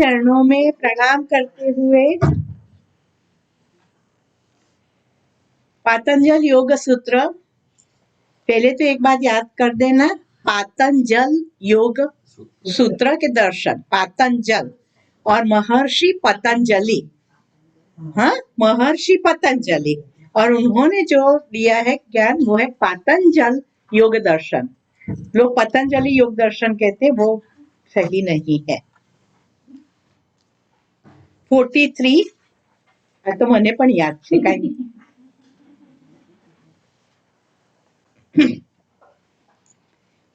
चरणों में प्रणाम करते हुए पातंजल योग सूत्र, पहले तो एक बात याद कर देना, पातंजल योग सूत्र के दर्शन, पातंजल और महर्षि पतंजलि, हाँ, महर्षि पतंजलि, और उन्होंने जो दिया है ज्ञान वो है पातंजल योग दर्शन। लोग पतंजलि योग दर्शन कहते हैं, वो सही नहीं है। 43 तो મને પણ યાદ છે, કાઈ નહીં।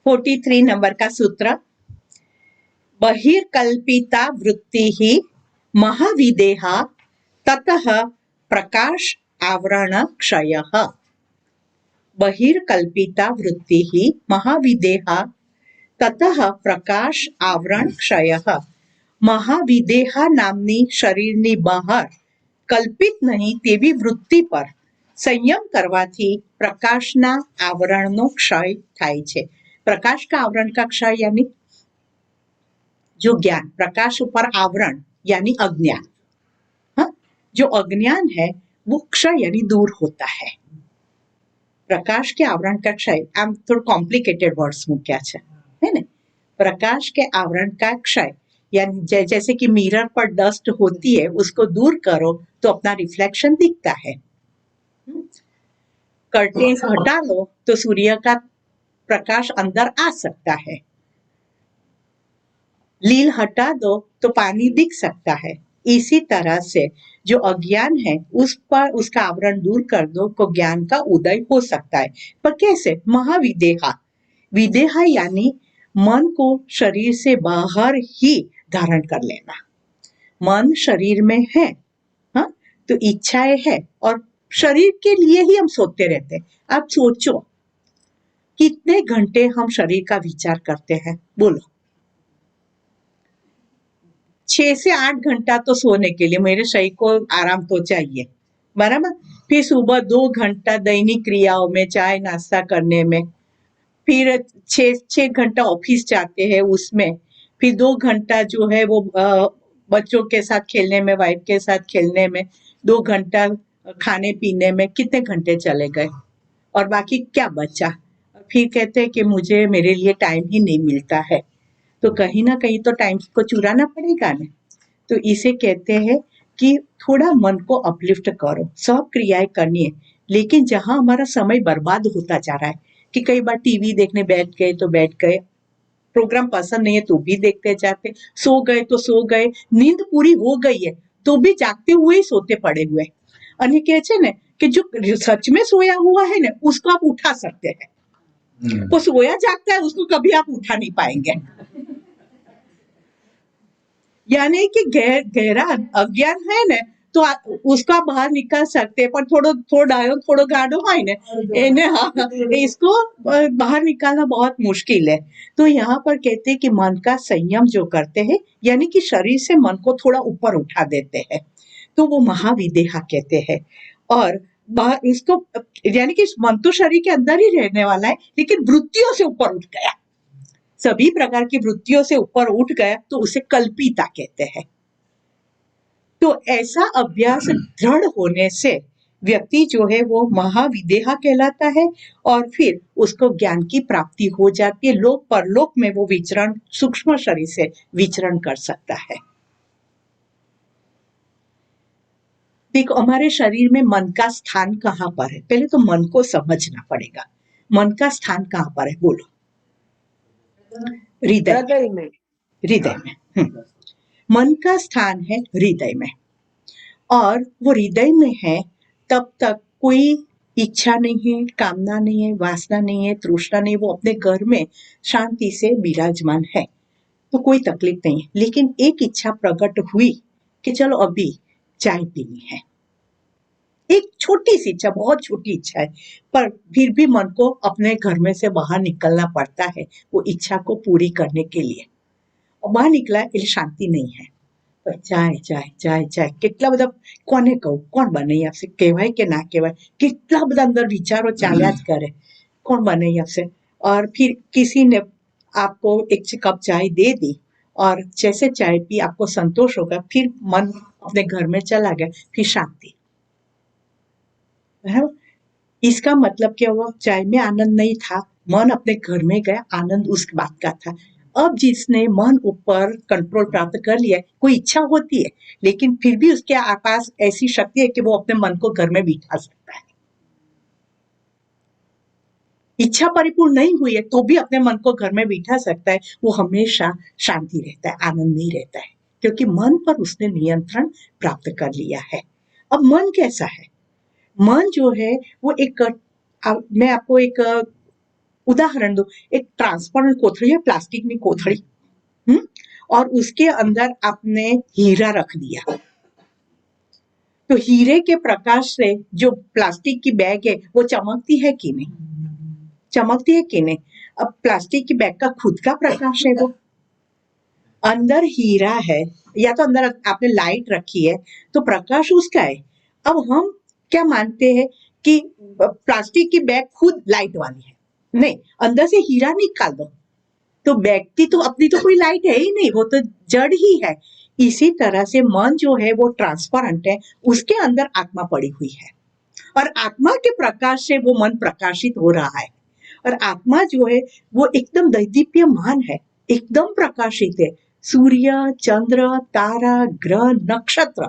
43 नंबर का सूत्र, बहिर्कल्पिता वृत्तिः महाविदेहा ततः प्रकाश आवरण क्षयः। बहिर्कल्पिता वृत्तिः महाविदेहा ततः प्रकाश आवरण क्षयः। મહાવિદેહા નામની શરીરની બહાર કલ્પિત નહીં તેવી વૃત્તિ પર સંયમ કરવાથી પ્રકાશના આવરણનો ક્ષય થાય છે। प्रकाश का आवरण का क्षय यानी जो ज्ञान, प्रकाश ऊपर आवरण यानी अज्ञान, हाँ, जो अज्ञान है वो क्षय यानी दूर होता है। प्रकाश के आवरण का क्षय, आम थोड़ा कॉम्प्लिकेटेड वर्ड्स મૂક્યા છે, है ना। प्रकाश के आवरण का क्षय यानी जैसे कि मिरर पर डस्ट होती है, उसको दूर करो तो अपना रिफ्लेक्शन दिखता है। कर्टेन्स हटा लो तो सूर्य का प्रकाश अंदर आ सकता है। लील हटा दो तो पानी दिख सकता है। इसी तरह से जो अज्ञान है उस पर उसका आवरण दूर कर दो तो ज्ञान का उदय हो सकता है। पर कैसे? महाविदेहा, विदेहा यानी मन को शरीर से बाहर ही धारण कर लेना। मन शरीर में है, हाँ, तो इच्छाएं है और शरीर के लिए ही हम सोचते रहते हैं। आप सोचो कितने घंटे हम शरीर का विचार करते हैं, बोलो। 6 से 8 घंटा तो सोने के लिए मेरे शरीर को आराम तो चाहिए, बराबर। फिर सुबह 2 घंटा दैनिक क्रियाओं में, चाय नाश्ता करने में, फिर 6 घंटा ऑफिस जाते हैं उसमें, फिर 2 घंटा जो है वो बच्चों के साथ खेलने में, वाइफ के साथ खेलने में, 2 घंटा खाने पीने में, कितने घंटे चले गए और बाकी क्या बचा? फिर कहते हैं कि मुझे मेरे लिए टाइम ही नहीं मिलता है। तो कहीं ना कहीं तो टाइम को चुराना पड़ेगा ना। तो इसे कहते हैं कि थोड़ा मन को अपलिफ्ट करो, सब क्रियाएं करनी है, लेकिन जहां हमारा समय बर्बाद होता जा रहा है कि कई बार टीवी देखने बैठ गए तो बैठ गए, प्रोग्राम पसंद नहीं है तो भी देखते जाते, सो गए तो सो गए, नींद पूरी हो गई है तो भी जागते हुए ही सोते पड़े हुए। અને કહે છે ને कि जो सच में सोया हुआ है ना उसको आप उठा सकते हैं, वो सोया जागता है उसको कभी आप उठा नहीं पाएंगे। यानी कि गहरा अज्ञान है ने तो उसको आप बाहर निकाल सकते हैं, पर थोड़ो गाढ़ो है ने એને इसको बाहर निकालना बहुत मुश्किल है। तो यहाँ पर कहते हैं कि मन का संयम जो करते हैं यानी कि शरीर से मन को थोड़ा ऊपर उठा देते हैं, तो वो महाविदेहा कहते हैं। और इसको यानी कि मन तो शरीर के अंदर ही रहने वाला है, लेकिन वृत्तियों से ऊपर उठ गया, सभी प्रकार की वृत्तियों से ऊपर उठ गया तो उसे कल्पिता कहते हैं। तो ऐसा अभ्यास दृढ़ होने से व्यक्ति जो है वो महाविदेहा कहलाता है और फिर उसको ज्ञान की प्राप्ति हो जाती है। लोक परलोक में वो विचरण, सूक्ष्म शरीर से विचरण कर सकता है। देखो हमारे शरीर में मन का स्थान कहाँ पर है, पहले तो मन को समझना पड़ेगा। मन का स्थान कहाँ पर है, बोलो। हृदय में। हृदय में मन का स्थान है हृदय में, और वो हृदय में है तब तक कोई इच्छा नहीं है, कामना नहीं है, वासना नहीं है, तृष्णा नहीं, वो अपने घर में शांति से विराजमान है, तो कोई तकलीफ नहीं है। लेकिन एक इच्छा प्रकट हुई कि चलो अभी चाय पीनी है, एक छोटी सी इच्छा, बहुत छोटी इच्छा है, पर फिर भी मन को अपने घर में से बाहर निकलना पड़ता है वो इच्छा को पूरी करने के लिए। और बाहर निकला એટલે શાંતિ નહીં है, पर चाय चाय चाय चाय કેટલા બધા, કોને કહું, કોણ બનાવી આપશે, કહેવાય કે ના કહેવાય, કેટલા બધા અંદર વિચારો ચાલ્યા જ કરે, કોણ બનાવી આપશે। और फिर किसी ने आपको एक कप चाय दे दी और जैसे चाय पी आपको संतोष होगा, फिर मन अपने घर में चला गया, फिर शांति है। इसका मतलब क्या हुआ? चाय में आनंद नहीं था, मन अपने घर में गया, आनंद उस बात का था। अब जिसने मन ऊपर कंट्रोल प्राप्त कर लिया, कोई इच्छा होती है लेकिन फिर भी उसके पास ऐसी शक्ति है कि वो अपने मन को घर में बिठा सकता है। इच्छा परिपूर्ण नहीं हुई है तो भी अपने मन को घर में बिठा सकता है, वो हमेशा शांति रहता है, आनंद नहीं रहता है, क्योंकि मन पर उसने नियंत्रण प्राप्त कर लिया है। अब मन कैसा है? मन जो है वो एक मैं आपको एक उदाहरण दूं, एक ट्रांसपेरेंट कोथળી है, प्लास्टिकની कोथળી, और उसके अंदर आपने हीरा रख दिया, तो हीरे के प्रकाश से जो प्लास्टिक की बैग है वो चमकती है कि नहीं? चमकती है कि नहीं? अब प्लास्टिक की बैग का खुद का प्रकाश है वो, अंदर हीरा है या तो अंदर आपने लाइट रखी है तो प्रकाश उसका है। अब हम क्या मानते हैं कि प्लास्टिक की बैग खुद लाइट वाली है, नहीं, अंदर से हीरा निकाल दो तो बैग की तो अपनी तो कोई लाइट है ही नहीं, वो तो जड़ ही है। इसी तरह से मन जो है वो ट्रांसपेरेंट है, उसके अंदर आत्मा पड़ी हुई है और आत्मा के प्रकाश से वो मन प्रकाशित हो रहा है। और आत्मा जो है वो एकदम दैदीप्यमान है, एकदम प्रकाशित है। सूर्य, चंद्र, तारा, ग्रह, नक्षत्र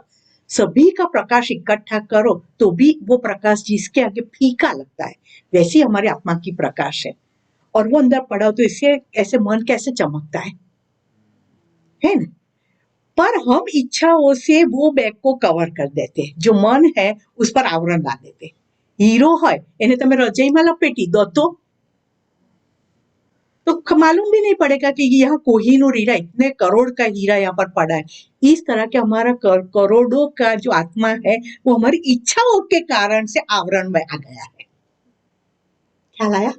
सभी का प्रकाश इकट्ठा करो तो भी वो प्रकाश जिसके आगे फीका लगता है, वैसी हमारी आत्मा की प्रकाश है। और वो अंदर पड़ा हो तो इससे ऐसे मन कैसे चमकता है ना? पर हम इच्छाओं से वो बैग को कवर कर देते, जो मन है उस पर आवरण डाल देते। हीरो है એને તમે રજાઈમાં લપેટી દો तो मालूम भी नहीं पड़ेगा कि यहाँ कोहिनूर हीरा, इतने करोड़ का हीरा यहाँ पर पड़ा है। इस तरह के हमारा करोड़ों का जो आत्मा है वो हमारी इच्छाओं के कारण से आवरण में आ गया है। ख्याल आया?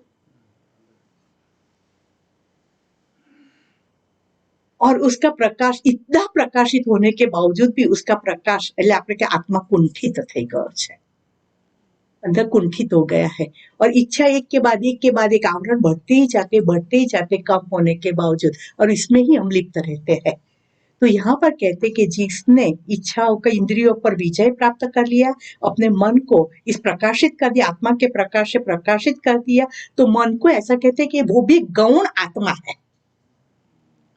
और उसका प्रकाश इतना प्रकाशित होने के बावजूद भी उसका प्रकाश એટલે આપણે કે આત્મા કુંઠિત થઈ ગયો છે, अंदर कुंठित हो गया है और इच्छा एक के बाद एक आवरण बढ़ते ही जाते कम होने के बावजूद, और इसमें ही हम लिप्त रहते हैं। तो यहाँ पर कहते कि जिसने इच्छाओं का इंद्रियों पर विजय प्राप्त कर लिया, अपने मन को इस प्रकाशित कर दिया, आत्मा के प्रकाश से प्रकाशित कर दिया, तो मन को ऐसा कहते कि वो भी गौण आत्मा है।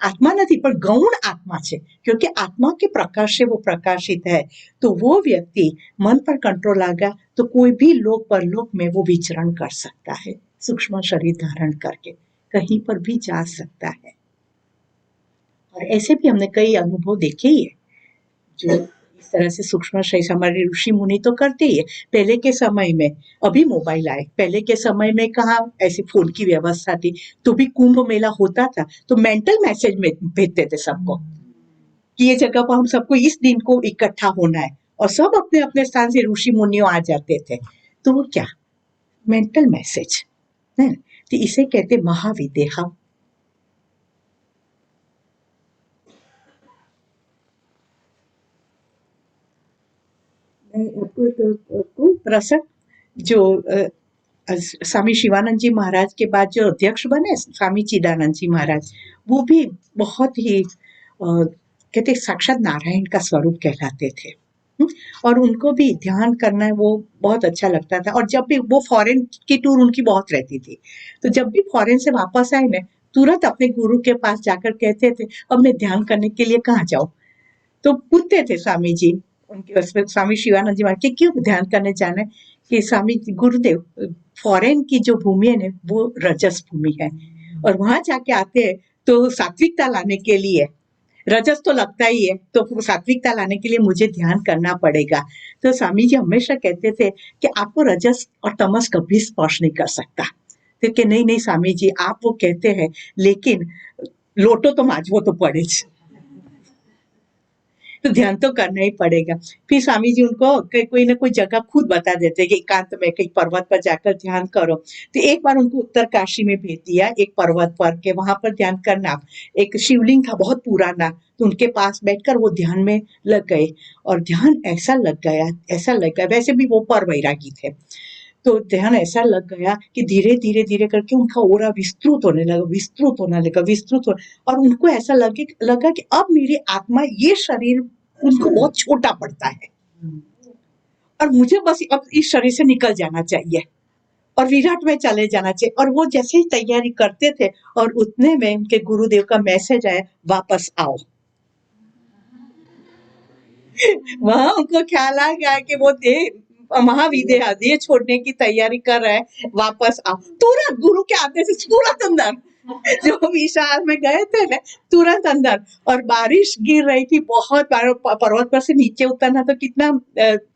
आत्मा नहीं पर गौण आत्मा है, क्योंकि आत्मा के प्रकाश से वो प्रकाशित है। तो वो व्यक्ति मन पर कंट्रोल आ गया तो कोई भी लोक परलोक में वो विचरण कर सकता है, सूक्ष्म शरीर धारण करके कहीं पर भी जा सकता है। और ऐसे भी हमने कई अनुभव देखे ही है, जो इस तरह से सूक्ष्म शरीर हमारे ऋषि मुनि तो करते ही है। पहले के समय में, अभी मोबाइल आए, पहले के समय में कहाँ ऐसी फोन की व्यवस्था थी, तो भी कुंभ मेला होता था तो मेंटल मैसेज में भेजते थे सबको कि ये जगह पर हम सबको इस दिन को इकट्ठा होना है, और सब अपने अपने स्थान से ऋषि मुनियों आ जाते थे। तो वो क्या मेंटल मैसेज है, तो इसे कहते महाविदेहा। आपको एक प्रसंग, जो स्वामी शिवानंद जी महाराज के बाद जो अध्यक्ष बने स्वामी चिदानंद जी महाराज, वो भी बहुत ही कहते साक्षात नारायण का स्वरूप कहलाते थे। और उनको भी ध्यान करना वो बहुत अच्छा लगता था। और जब भी वो फॉरेन की टूर उनकी बहुत रहती थी, तो जब भी फॉरेन से वापस आए ना, तुरंत अपने गुरु के पास जाकर कहते थे अब मैं ध्यान करने के लिए कहाँ जाऊं। तो पूछते थे स्वामी जी, उनके स्वामी शिवानंद जी महाराज, क्यों ध्यान करने जाना है? कि स्वामी गुरुदेव, फॉरेन की जो भूमि है ना वो रजस भूमि है, और वहां जाके आते हैं तो सात्विकता लाने के लिए, रजस तो लगता ही है, तो सात्विकता लाने के लिए मुझे ध्यान करना पड़ेगा। तो स्वामी जी हमेशा कहते थे कि आपको रजस और तमस कभी स्पर्श नहीं कर सकता। तो कि नहीं नहीं स्वामी जी, आप वो कहते हैं लेकिन लोटो तो माजवो तो पड़े, तो ध्यान तो करना ही पड़ेगा। फिर स्वामी जी उनको कोई ना कोई जगह खुद बता देते कि एकांत में कहीं पर्वत पर जाकर ध्यान करो। तो एक बार उनको उत्तरकाशी में भेज दिया, एक पर्वत पर के वहां पर ध्यान करना। एक शिवलिंग था बहुत पुराना, तो उनके पास बैठकर वो ध्यान में लग गए, और ध्यान ऐसा लग गया, वैसे भी वो पर वैरागी थे, तो ध्यान ऐसा लग गया कि धीरे धीरे धीरे करके उनका ओरा विस्तृत हो, और उनको ऐसा लगा कि अब मेरी आत्मा, ये शरीर उनको बहुत छोटा पड़ता है और मुझे बस अब इस शरीर से निकल जाना चाहिए और विराट में चले जाना चाहिए। और वो जैसे ही तैयारी करते थे और उतने में उनके गुरुदेव का मैसेज आया, वापस आओ। वहां उनको ख्याल आ गया कि वो महाविद्या देह छोड़ने की तैयारी कर रहा है, वापस आओ। तुरंत गुरु के आदेश से तुरंत अंदर, जो विशाल में गए थे ना, तुरंत अंदर। और बारिश गिर रही थी बहुत, पर्वत पर से नीचे उतरना तो कितना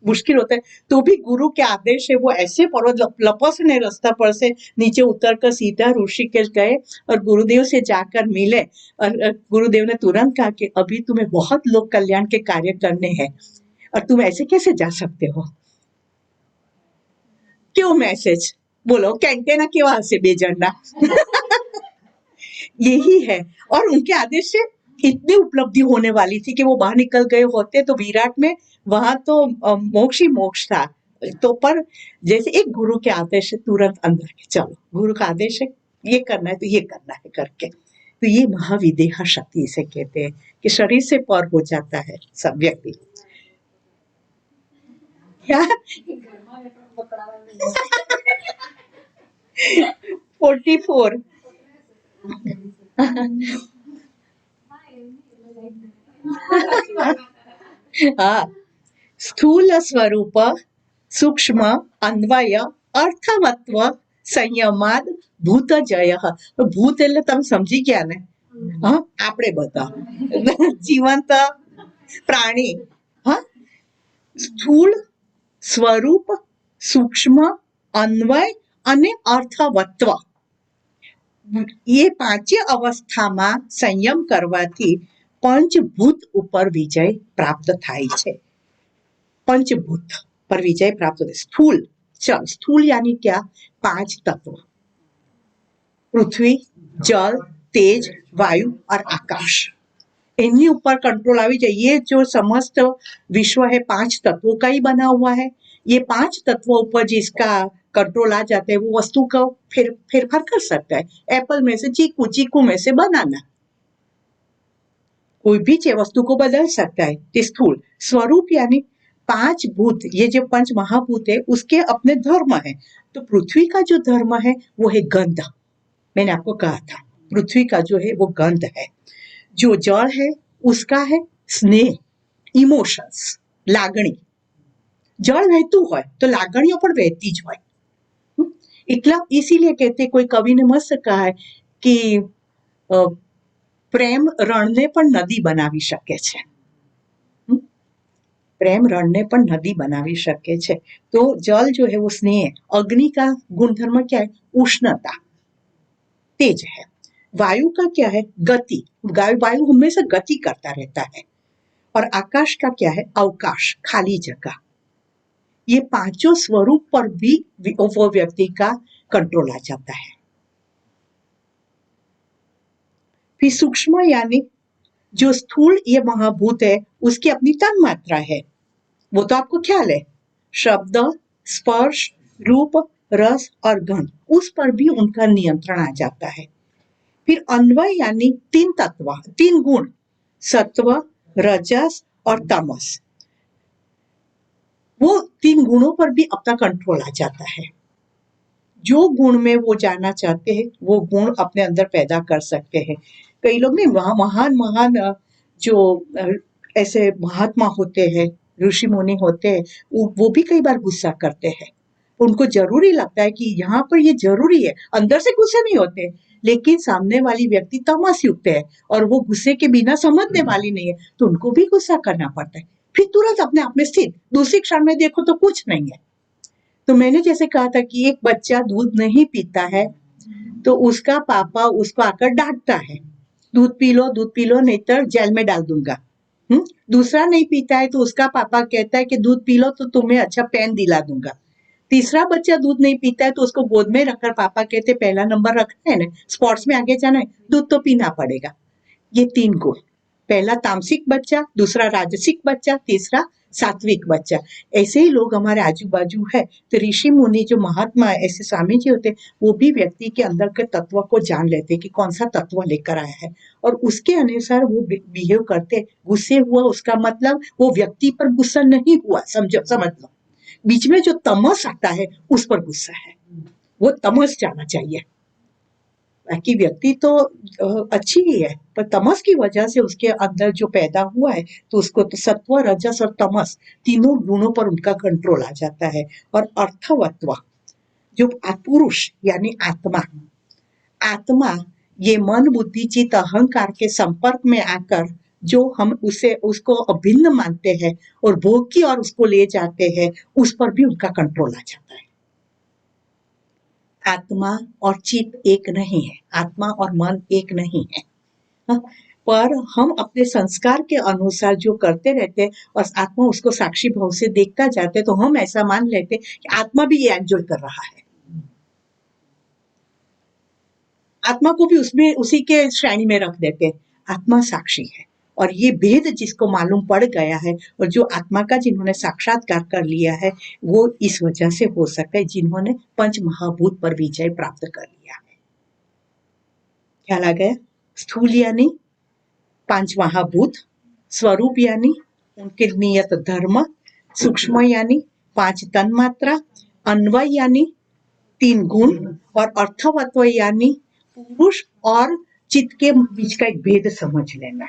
मुश्किल होता है, तो भी गुरु के आदेश से वो ऐसे पर्वत लपसने रास्ता पर से नीचे उतर कर सीधा ऋषिकेश गए और गुरुदेव से जाकर मिले। और गुरुदेव ने तुरंत कहा कि अभी तुम्हें बहुत लोक कल्याण के कार्य करने हैं और तुम ऐसे कैसे जा सकते हो। क्यों मैसेज बोलो, कैंटेना केवा हसे बेजंडा। यही है। और उनके आदेश से इतनी उपलब्धि होने वाली थी कि वो बाहर निकल गए होते तो विराट में, वहां तो मोक्ष ही मोक्ष था। तो पर जैसे एक गुरु के आदेश से तुरंत अंदर के, चलो गुरु का आदेश है, ये करना है तो ये करना है करके। तो ये महाविदेहा शक्ति इसे कहते हैं कि शरीर से पर हो जाता है सब व्यक्ति। क्या 44 हाँ, स्थूल स्वरूप, सूक्ष्म अन्वय, अर्थवत्व, संयमाद, ભૂત જય। ભૂત એટલે તમે સમજી ગયા ને, હા આપણે બધા જીવંત પ્રાણી, હા, સ્થૂળ સ્વરૂપ, સૂક્ષ્મ अन्वय અને અર્થવત્વ, ये પાંચે અવસ્થામાં સંયમ કરવાથી પંચભૂત ઉપર વિજય પ્રાપ્ત થાય છે। पंचभूत पर विजय प्राप्त होता है। स्थूल चल, स्थूल यानी क्या, 5 तत्व, पृथ्वी, जल, तेज, वायु और आकाश, इन्हीं ऊपर कंट्रोल आवी जाए। ये जो समस्त विश्व है 5 तत्वों का ही बना हुआ है। ये 5 तत्वों ऊपर जिसका कंट्रोल आ जाता है वो वस्तु का फेरफार कर सकता है। एप्पल में से चीकू, चीकू में से बनाना, कोई भी वस्तु को बदल सकता है। स्थूल स्वरूप यानी 5 भूत, ये जो 5 महाभूत है उसके अपने धर्म है। तो पृथ्वी का जो धर्म है वो है गंध, मैंने आपको कहा था पृथ्वी का जो है वो गंध है। जो जल है उसका है स्नेह, इमोशंस, लागणी। जल वહેતું હોય तो લાગણીઓ પણ વહેતી જ હોય। એટલા इसीलिए कहते, कोई कवि ने मस्त कहा है कि प्रेम रणने पण नदी बनावी શકે છે। प्रेम रणने पण नदी बनावी શકે છે। तो जल जो है वो स्नेह, अग्नि का गुणधर्म क्या है, उष्णता, तेज है। वायु का क्या है, गति, वायु हमेशा गति करता रहता है। और आकाश का क्या है, अवकाश, खाली जगह। ये पांचों स्वरूप पर भी वो व्यक्ति का कंट्रोल आ जाता है। फिर सूक्ष्म यानी जो स्थूल ये महाभूत है उसकी अपनी तन मात्रा है, वो तो आपको ख्याल है, शब्द, स्पर्श, रूप, रस और गंध, उस पर भी उनका नियंत्रण आ जाता है। फिर अन्वय यानी 3 तत्व, 3 गुण, सत्व, रजस और तमस, वो 3 गुणों पर भी अपना कंट्रोल आ जाता है। जो गुण में वो जाना चाहते हैं वो गुण अपने अंदर पैदा कर सकते हैं। कई लोग नहीं, महान महान जो ऐसे महात्मा होते हैं, ऋषि मुनि होते हैं, वो भी कई बार गुस्सा करते हैं। उनको जरूरी लगता है कि यहाँ पर ये जरूरी है, अंदर से गुस्से नहीं होते, लेकिन सामने वाली व्यक्ति तमस युक्त है और वो गुस्से के बिना समझने वाली नहीं है, तो उनको भी गुस्सा करना पड़ता है। फिर तुरंत अपने आप में स्थित, दूसरी क्षण में देखो तो कुछ नहीं है। तो मैंने जैसे कहा था कि एक बच्चा दूध नहीं पीता है तो उसका पापा उसको आकर डांटता है, दूध पी लो नहीं तो जेल में डाल दूंगा। दूसरा नहीं पीता है तो उसका पापा कहता है कि दूध पी लो तो तुम्हें अच्छा पेन दिला दूंगा। तीसरा बच्चा दूध नहीं पीता है तो उसको गोद में रखकर पापा कहते पहला नंबर रखना है ना, स्पोर्ट्स में आगे जाना है, दूध तो पीना पड़ेगा। ये 3 गुण, पहला तामसिक बच्चा, दूसरा राजसिक बच्चा, तीसरा सात्विक बच्चा। ऐसे ही लोग हमारे आजू बाजू है। तो ऋषि मुनि जो महात्मा ऐसे स्वामी जी होते, वो भी व्यक्ति के अंदर के तत्व को जान लेते कि कौन सा तत्व लेकर आया है, और उसके अनुसार वो बिहेव करते। गुस्से हुआ उसका मतलब वो व्यक्ति पर गुस्सा नहीं हुआ, समझ लो। बीच में जो तमस आता है उस पर गुस्सा है, वो तमस जाना चाहिए। बाकी व्यक्ति तो अच्छी ही है, पर तमस की वजह से उसके अंदर जो पैदा हुआ है, तो उसको तो सत्व, रजस और तमस तीनों गुणों पर उनका कंट्रोल आ जाता है। और अर्थवत्व, जो पुरुष यानी आत्मा, आत्मा ये मन बुद्धि चित्त अहंकार के संपर्क में आकर जो हम उसको अभिन्न मानते हैं और भोग की और उसको ले जाते हैं, उस पर भी उनका कंट्रोल आ जाता है। आत्मा और चित्त एक नहीं है, आत्मा और मन एक नहीं है। पर हम अपने संस्कार के अनुसार जो करते रहते हैं और आत्मा उसको साक्षी भाव से देखता जाते, तो हम ऐसा मान लेते कि आत्मा भी ये एंजॉय कर रहा है, आत्मा को भी उसमें उसी के श्रेणी में रख देते। आत्मा साक्षी है, और ये भेद जिसको मालूम पड़ गया है और जो आत्मा का जिन्होंने साक्षात्कार कर लिया है, वो इस वजह से हो सकता है जिन्होंने पंच महाभूत पर विजय प्राप्त कर लिया है। ख्याल आ गया? स्थूल यानी पांच महाभूत, स्वरूप यानी उनके नियत धर्म, सूक्ष्म यानी पांच तन्मात्रा, अन्वय यानी तीन गुण, और अर्थवत्व यानी पुरुष और चित्त के बीच का एक भेद समझ लेना।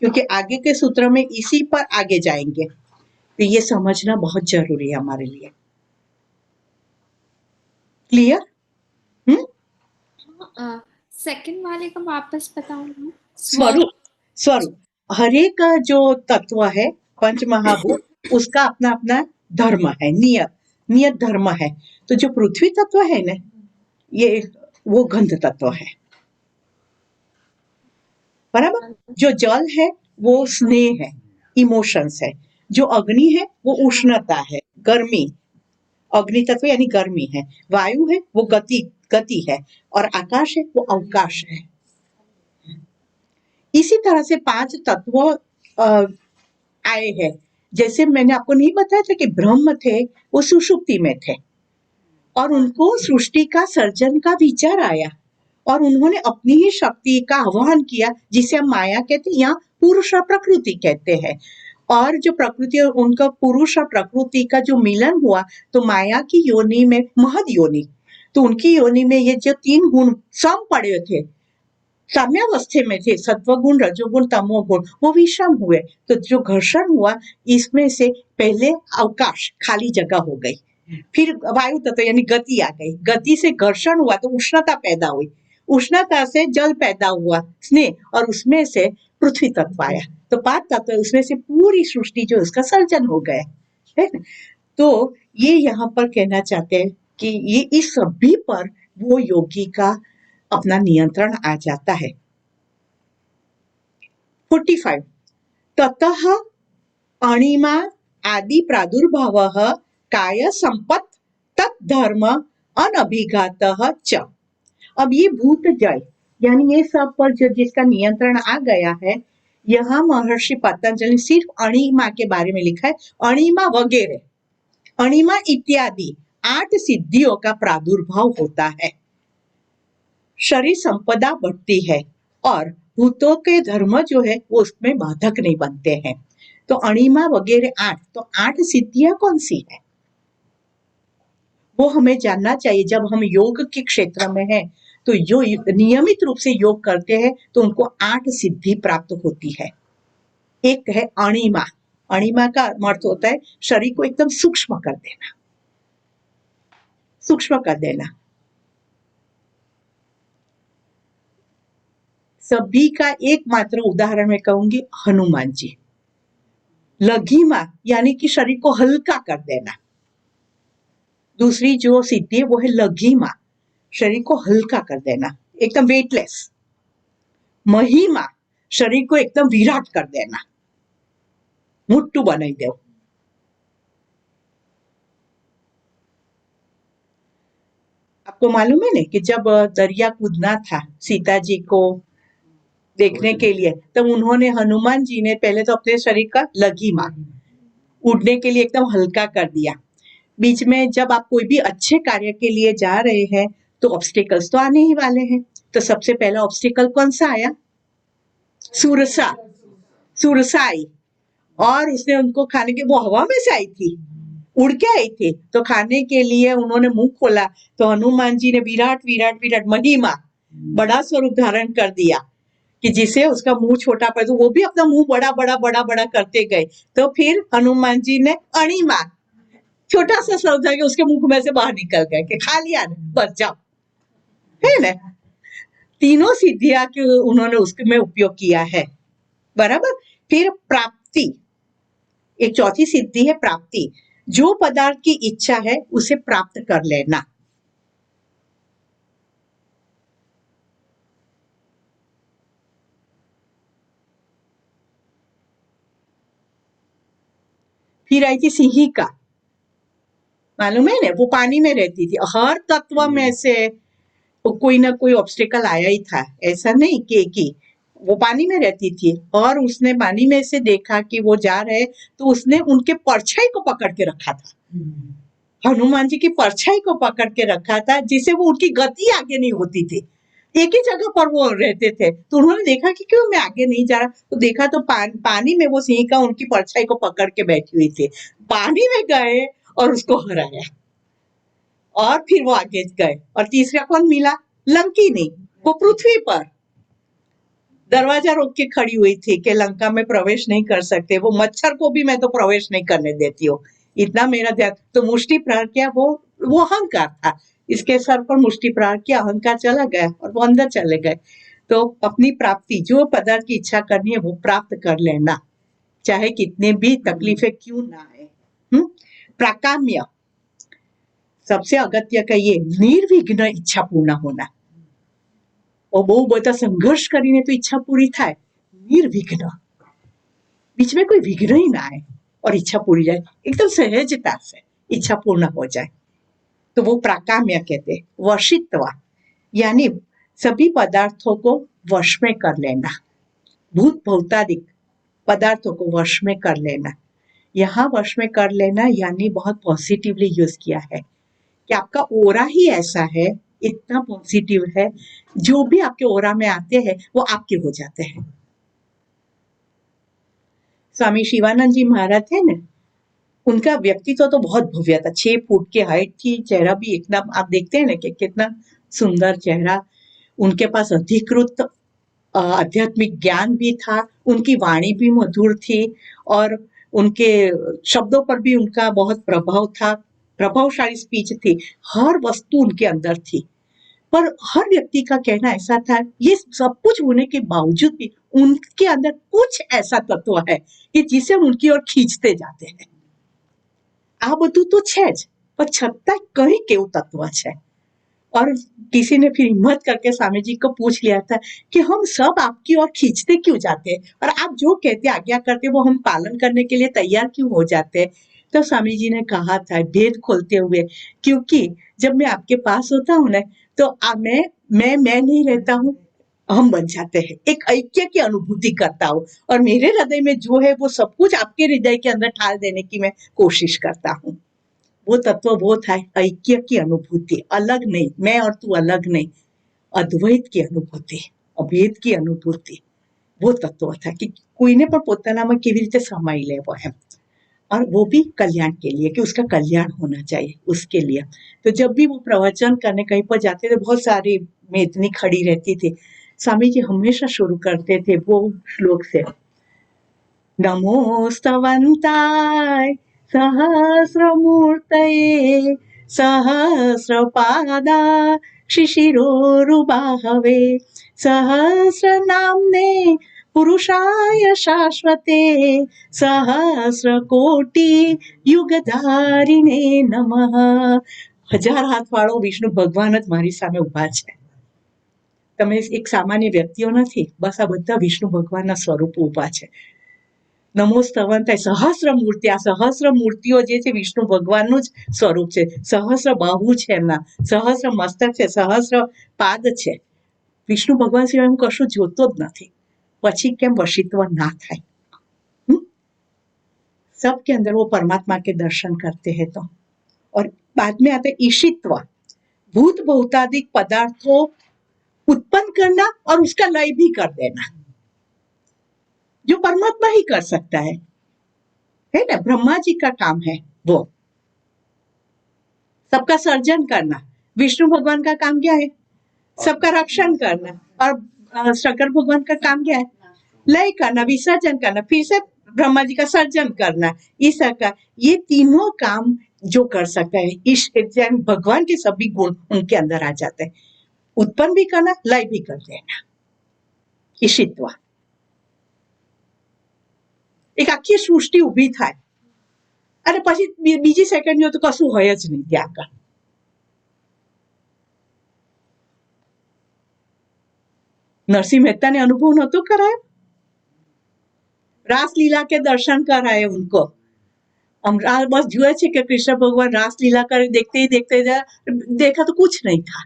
क्योंकि आगे के सूत्र में इसी पर आगे जाएंगे, तो ये समझना बहुत जरूरी है हमारे लिए। क्लियर? सेकंड वाले का वापस बताऊंगा। स्वरूप, स्वरूप हर एक जो तत्व है पंच महाभूत, उसका अपना अपना धर्म है, नियत धर्म है। तो जो पृथ्वी तत्व है ना, ये वो गंध तत्व है, बराबर। जो जल है वो स्नेह है, इमोशंस है। जो अग्नि है वो उष्णता है, गर्मी, अग्नि तत्व यानी गर्मी है। वायु है वो गति है, और आकाश है वो अवकाश है। इसी तरह से पांच तत्व आए हैं। जैसे मैंने आपको नहीं बताया था कि ब्रह्म थे, वो सुषुप्ति में थे, और उनको सृष्टि का सर्जन का विचार आया, और उन्होंने अपनी ही शक्ति का आह्वान किया, जिसे हम माया कहते हैं या पुरुष और प्रकृति कहते हैं। और जो प्रकृति और उनका पुरुष और प्रकृति का जो मिलन हुआ, तो माया की योनि में महद योनि, तो उनकी योनि में ये जो तीन गुण सम पड़े थे, साम्यावस्थे में थे, सत्वगुण, रजोगुण, तमोगुण, वो विषम हुए। तो जो घर्षण हुआ, इसमें से पहले अवकाश, खाली जगह हो गई, फिर वायु तत्व यानी गति आ गई, गति से घर्षण हुआ तो उष्णता पैदा हुई, उष्णता से जल पैदा हुआ, स्नेह, और उसमें से पृथ्वी तत्व आया। तो पांच तत्व, उसमें से पूरी सृष्टि जो उसका सर्जन हो गया है। तो ये यहाँ पर कहना चाहते हैं कि ये इस सभी पर वो योगी का अपना नियंत्रण आ जाता है। 45 ततः अणिमा आदि प्रादुर्भावः काय संपत् तत्धर्म अनभिघातः च। अब ये भूत जय यानी ये सब पर जो जिसका नियंत्रण आ गया है, यहाँ महर्षि पतंजलि सिर्फ अणिमा के बारे में लिखा है। अणिमा वगैरह, अणिमा इत्यादि 8 सिद्धियों का प्रादुर्भाव होता है, शरीर संपदा बढ़ती है, और भूतों के धर्म जो है वो उसमें बाधक नहीं बनते हैं। तो अणिमा वगैरह 8, तो 8 सिद्धियां कौन सी है वो हमें जानना चाहिए। जब हम योग के क्षेत्र में हैं, तो जो नियमित रूप से योग करते हैं, तो उनको 8 सिद्धि प्राप्त होती है। एक है अणिमा, अणिमा का अर्थ होता है शरीर को एकदम सूक्ष्म कर देना, सूक्ष्म कर देना। सभी का एकमात्र उदाहरण मैं कहूंगी हनुमान जी। लघिमा यानी कि शरीर को हल्का कर देना। दूसरी जो सिद्धि है वो है लघिमा, शरीर को हल्का कर देना, एकदम वेटलेस। महिमा, शरीर को एकदम विराट कर देना, मुट्ठू बनाई दो। आपको मालूम है ना कि जब दरिया कूदना था सीता जी को देखने के लिए, तब उन्होंने, हनुमान जी ने पहले तो अपने शरीर का लघिमा, उड़ने के लिए एकदम हल्का कर दिया। बीच में जब आप कोई भी अच्छे कार्य के लिए जा रहे हैं तो ऑब्स्टिकल्स तो आने ही वाले हैं। तो सबसे पहला ऑब्स्टिकल कौन सा आया? सुरसा। सुरसा आई और उसने उनको खाने के, वो हवा में से आई थी, उड़ के आई थी, तो खाने के लिए उन्होंने मुंह खोला तो हनुमान जी ने विराट विराट विराट महिमा बड़ा स्वरूप धारण कर दिया कि जिसे उसका मुंह छोटा पड़े, तो वो भी अपना मुंह बड़ा बड़ा बड़ा बड़ा करते गए। तो फिर हनुमान जी ने अणिमा छोटा सा समझा कि उसके मुंह में से बाहर निकल गए कि खा लिया बस जाओ, है ना। तीनों सिद्धियां के उन्होंने उसमें उपयोग किया है, बराबर। फिर प्राप्ति, एक चौथी सिद्धि है प्राप्ति, जो पदार्थ की इच्छा है उसे प्राप्त कर लेना। फिर आई थी सिंहिका, मालूम है ना, वो पानी में रहती थी। हर तत्व में से कोई ना कोई ऑब्स्टिकल आया ही था, ऐसा नहीं कि वो पानी में रहती थी और उसने पानी में से देखा कि वो जा रहे, तो उसने उनके परछाई को पकड़ के रखा था। हनुमान जी की परछाई को पकड़ के रखा था, जिससे वो उनकी गति आगे नहीं होती थी, एक ही जगह पर वो रहते थे। तो उन्होंने देखा कि क्यों मैं आगे नहीं जा रहा, तो देखा तो पानी में वो सिंहिका उनकी परछाई को पकड़ के बैठी हुई थी। पानी में गए और उसको हराया और फिर वो आगे गए। और तीसरा कौन मिला? लंकिनी, वो पृथ्वी पर दरवाजा रोक के खड़ी हुई थी कि लंका में प्रवेश नहीं कर सकते, वो मच्छर को भी मैं तो प्रवेश नहीं करने देती हूँ, इतना मेरा ध्यान। तो मुष्टि प्रहार किया, वो अहंकार था, इसके सर पर मुष्टि प्रहार किया, अहंकार चला गया और वो अंदर चले गए। तो अपनी प्राप्ति, जो पदार्थ की इच्छा करनी है वो प्राप्त कर लेना, चाहे कितने भी तकलीफें क्यों ना आए। प्राकाम्य, सबसे अगत्य का ये निर्विघ्न इच्छा पूर्ण होना। और બહુ બધા સંઘર્ષ કરીને તો ઈચ્છા પૂરી થાય, निर्विघ्न, बीच में कोई विघ्न ही ना आए और इच्छा पूरी जाए, एकदम सहजता से इच्छा पूर्ण हो जाए, तो वो प्राकाम्य कहते हैं। वशित्व यानी सभी पदार्थों को वश में कर लेना, भूत भौतादिक पदार्थों को वश में कर लेना। यहाँ वश में कर लेना यानी बहुत पॉजिटिवली यूज किया है कि आपका ओरा ही ऐसा है, इतना पॉजिटिव है, जो भी आपके ओरा में आते हैं वो आपके हो जाते हैं। स्वामी शिवानंद जी महाराज थे ना, उनका व्यक्तित्व तो बहुत भव्य था, 6 फुट की हाइट थी, चेहरा भी एकदम, आप देखते हैं ना कि कितना सुंदर चेहरा। उनके पास अधिकृत आध्यात्मिक ज्ञान भी था, उनकी वाणी भी मधुर थी और उनके शब्दों पर भी उनका बहुत प्रभाव था, प्रभावशाली स्पीच थी, हर वस्तु उनके अंदर थी। पर हर व्यक्ति का कहना ऐसा था, ये सब कुछ होने के बावजूद भी उनके अंदर कुछ ऐसा तत्व है कि जिसे हम उनकी ओर खींचते जाते हैं। આ બધું તો છે જ, પણ છતાં કઈ કેવું તત્વ છે। और किसी ने फिर हिम्मत करके स्वामी जी को पूछ लिया था कि हम सब आपकी ओर खींचते क्यों जाते हैं और आप जो कहते आज्ञा करते वो हम पालन करने के लिए तैयार क्यों हो जाते हैं। तो स्वामी जी ने कहा था भेद खोलते हुए, क्योंकि जब मैं आपके पास होता हूँ ना, तो मैं नहीं रहता हूँ, हम बन जाते हैं, एक ऐक्य की अनुभूति करता हूँ और मेरे हृदय में जो है वो सब कुछ आपके हृदय के अंदर ढाल देने की मैं कोशिश करता हूँ। वो तत्व वो था ऐक्य की अनुभूति, अलग नहीं, मैं और तू अलग नहीं, અદ્વૈત की અનુભૂતિ, અભેદ की અનુભૂતિ, वो तत्व था कि કોઈને પણ પોતાનામાં કેવી રીતે સમાઈ લેવો એમ, और वो भी कल्याण के लिए कि उसका कल्याण होना चाहिए उसके लिए। तो जब भी वो प्रवचन करने कहीं पर जाते थे, बहुत सारी मैं इतनी खड़ी रहती थी, स्वामी जी हमेशा शुरू करते थे वो श्लोक से, नमोस्तवन्ताय सहस्रमूर्तये सहस्रपादा शिशिरोरुबाहवे सहस्रनाम्ने पुरुषाय शाश्वते सहस्रकोटि युगधारिणे नमः। 1000 હાથ વાળો વિષ્ણુ ભગવાન જ મારી સામે ઉભા છે, તમે એક સામાન્ય વ્યક્તિઓ નથી, બસ આ બધા વિષ્ણુ ભગવાનના સ્વરૂપો ઉભા છે। નમો સ્તવંતાય, સહસ્ર મૂર્તિ, આ સહસ્ર મૂર્તિઓ જે છે વિષ્ણુ ભગવાનનું જ સ્વરૂપ છે, સહસ્ર બાહુ છે એમના, સહસ્ર મસ્તક છે, સહસ્ર પાદ છે, વિષ્ણુ ભગવાન સિવાય હું કશું જોતો જ નથી, પછી કેમ વશિત્વ ના થાય। सबके अंदर वो परमात्मा के दर्शन करते हैं तो। और बाद में आता है ईशित्व, भूत भौतादिक पदार्थों उत्पन्न करना और उसका लय भी कर देना, जो परमात्मा ही कर सकता है ना, ब्रह्मा जी का काम है वो। सबका सर्जन करना, विष्णु भगवान का काम क्या है? सबका रक्षण करना। और शंकर भगवान का काम क्या है? लय करना, विसर्जन करना, फिर से ब्रह्मा जी का सर्जन करना, ईश्वर का। ये तीनों काम जो कर सकता है इस भगवान के सभी गुण उनके अंदर आ जाते हैं। उत्पन्न भी करना, लय भी कर देना, ईशित्व। એક આખી સૃષ્ટિ ઊભી થાય અને પછી બીજી સેકન્ડ તો કશું હોય જ નહીં ત્યાં આગળ. नरसिंह मेहता ने अनुभव नहोतो कराया, रासलीला के दर्शन कराए उनको। हम बस जुए छे कि कृष्ण भगवान रासलीला करे, देखते ही देखते देखा तो कुछ नहीं था।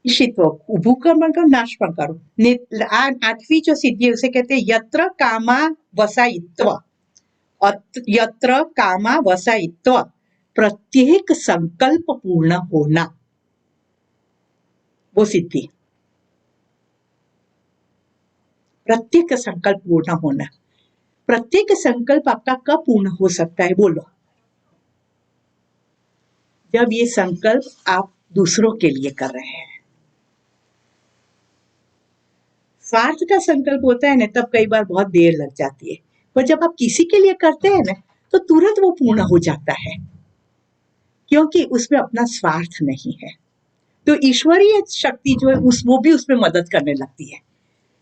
ईशित्व, ઊભું કર્મ કરો, નાશ પણ કરો. આ આઠમી जो सिद्धि है उसे कहते हैं यत्र कामा वसायित्व। यत्र कामा वसायित्व, प्रत्येक संकल्प पूर्ण होना, वो सिद्धि। प्रत्येक संकल्प पूर्ण होना। प्रत्येक संकल्प आपका कब पूर्ण हो सकता है बोलो? जब ये संकल्प आप दूसरों के लिए कर रहे हैं। स्वार्थ का संकल्प होता है ना, तब कई बार बहुत देर लग जाती है, पर जब आप किसी के लिए करते हैं ना तो तुरंत वो पूर्ण हो जाता है, क्योंकि उसमें अपना स्वार्थ नहीं है। तो ईश्वरीय शक्ति जो है वो भी उसमें मदद करने लगती है,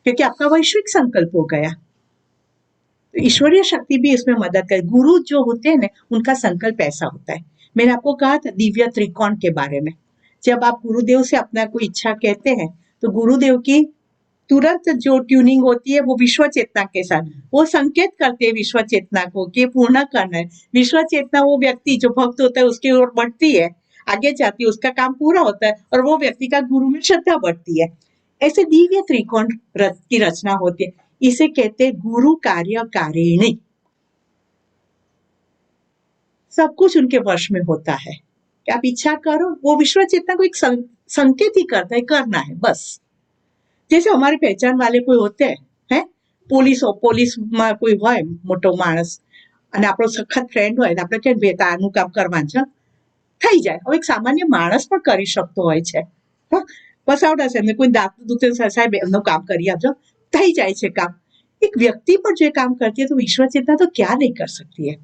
क्योंकि आपका वैश्विक संकल्प हो गया, तो ईश्वरीय शक्ति भी इसमें मदद करे। गुरु जो होते हैं ना, उनका संकल्प ऐसा होता है। मैंने आपको कहा था दिव्य त्रिकोण के बारे में। जब आप गुरुदेव से अपना कोई इच्छा कहते हैं तो गुरुदेव की तुरंत जो ट्यूनिंग होती है वो विश्व चेतना के साथ, वो संकेत करते हैं विश्व चेतना को कि पूर्ण करना है। विश्व चेतना वो व्यक्ति जो भक्त होता है उसकी ओर बढ़ती है, आगे जाती है, उसका काम पूरा होता है और वो व्यक्ति का गुरु में श्रद्धा बढ़ती है। ऐसे दिव्य त्रिकोण की रचना होती है। इसे कहते हैं गुरु कार्य कारिणी। सब कुछ उनके वश में होता है कि आप इच्छा करो, वो विश्व चेतना को एक संकेत ही करता है, करना है बस। जैसे हमारे पहचान वाले कोई होते हैं, પોલીસમાં કોઈ હોય મોટો માણસ અને આપણો સખત ફ્રેન્ડ હોય, આપણે કે બે તારનું કામ કરવાનું છે, થઈ જાય. હવે એક સામાન્ય માણસ પણ કરી શકતો હોય છે. બસ આવડે છે, કોઈ દાંત દુખે સાહેબ એમનું કામ કરી આપજો, થઈ જાય છે કામ. एक व्यक्ति पर जो काम करती है तो विश्व चेतना तो क्या नहीं कर सकती है।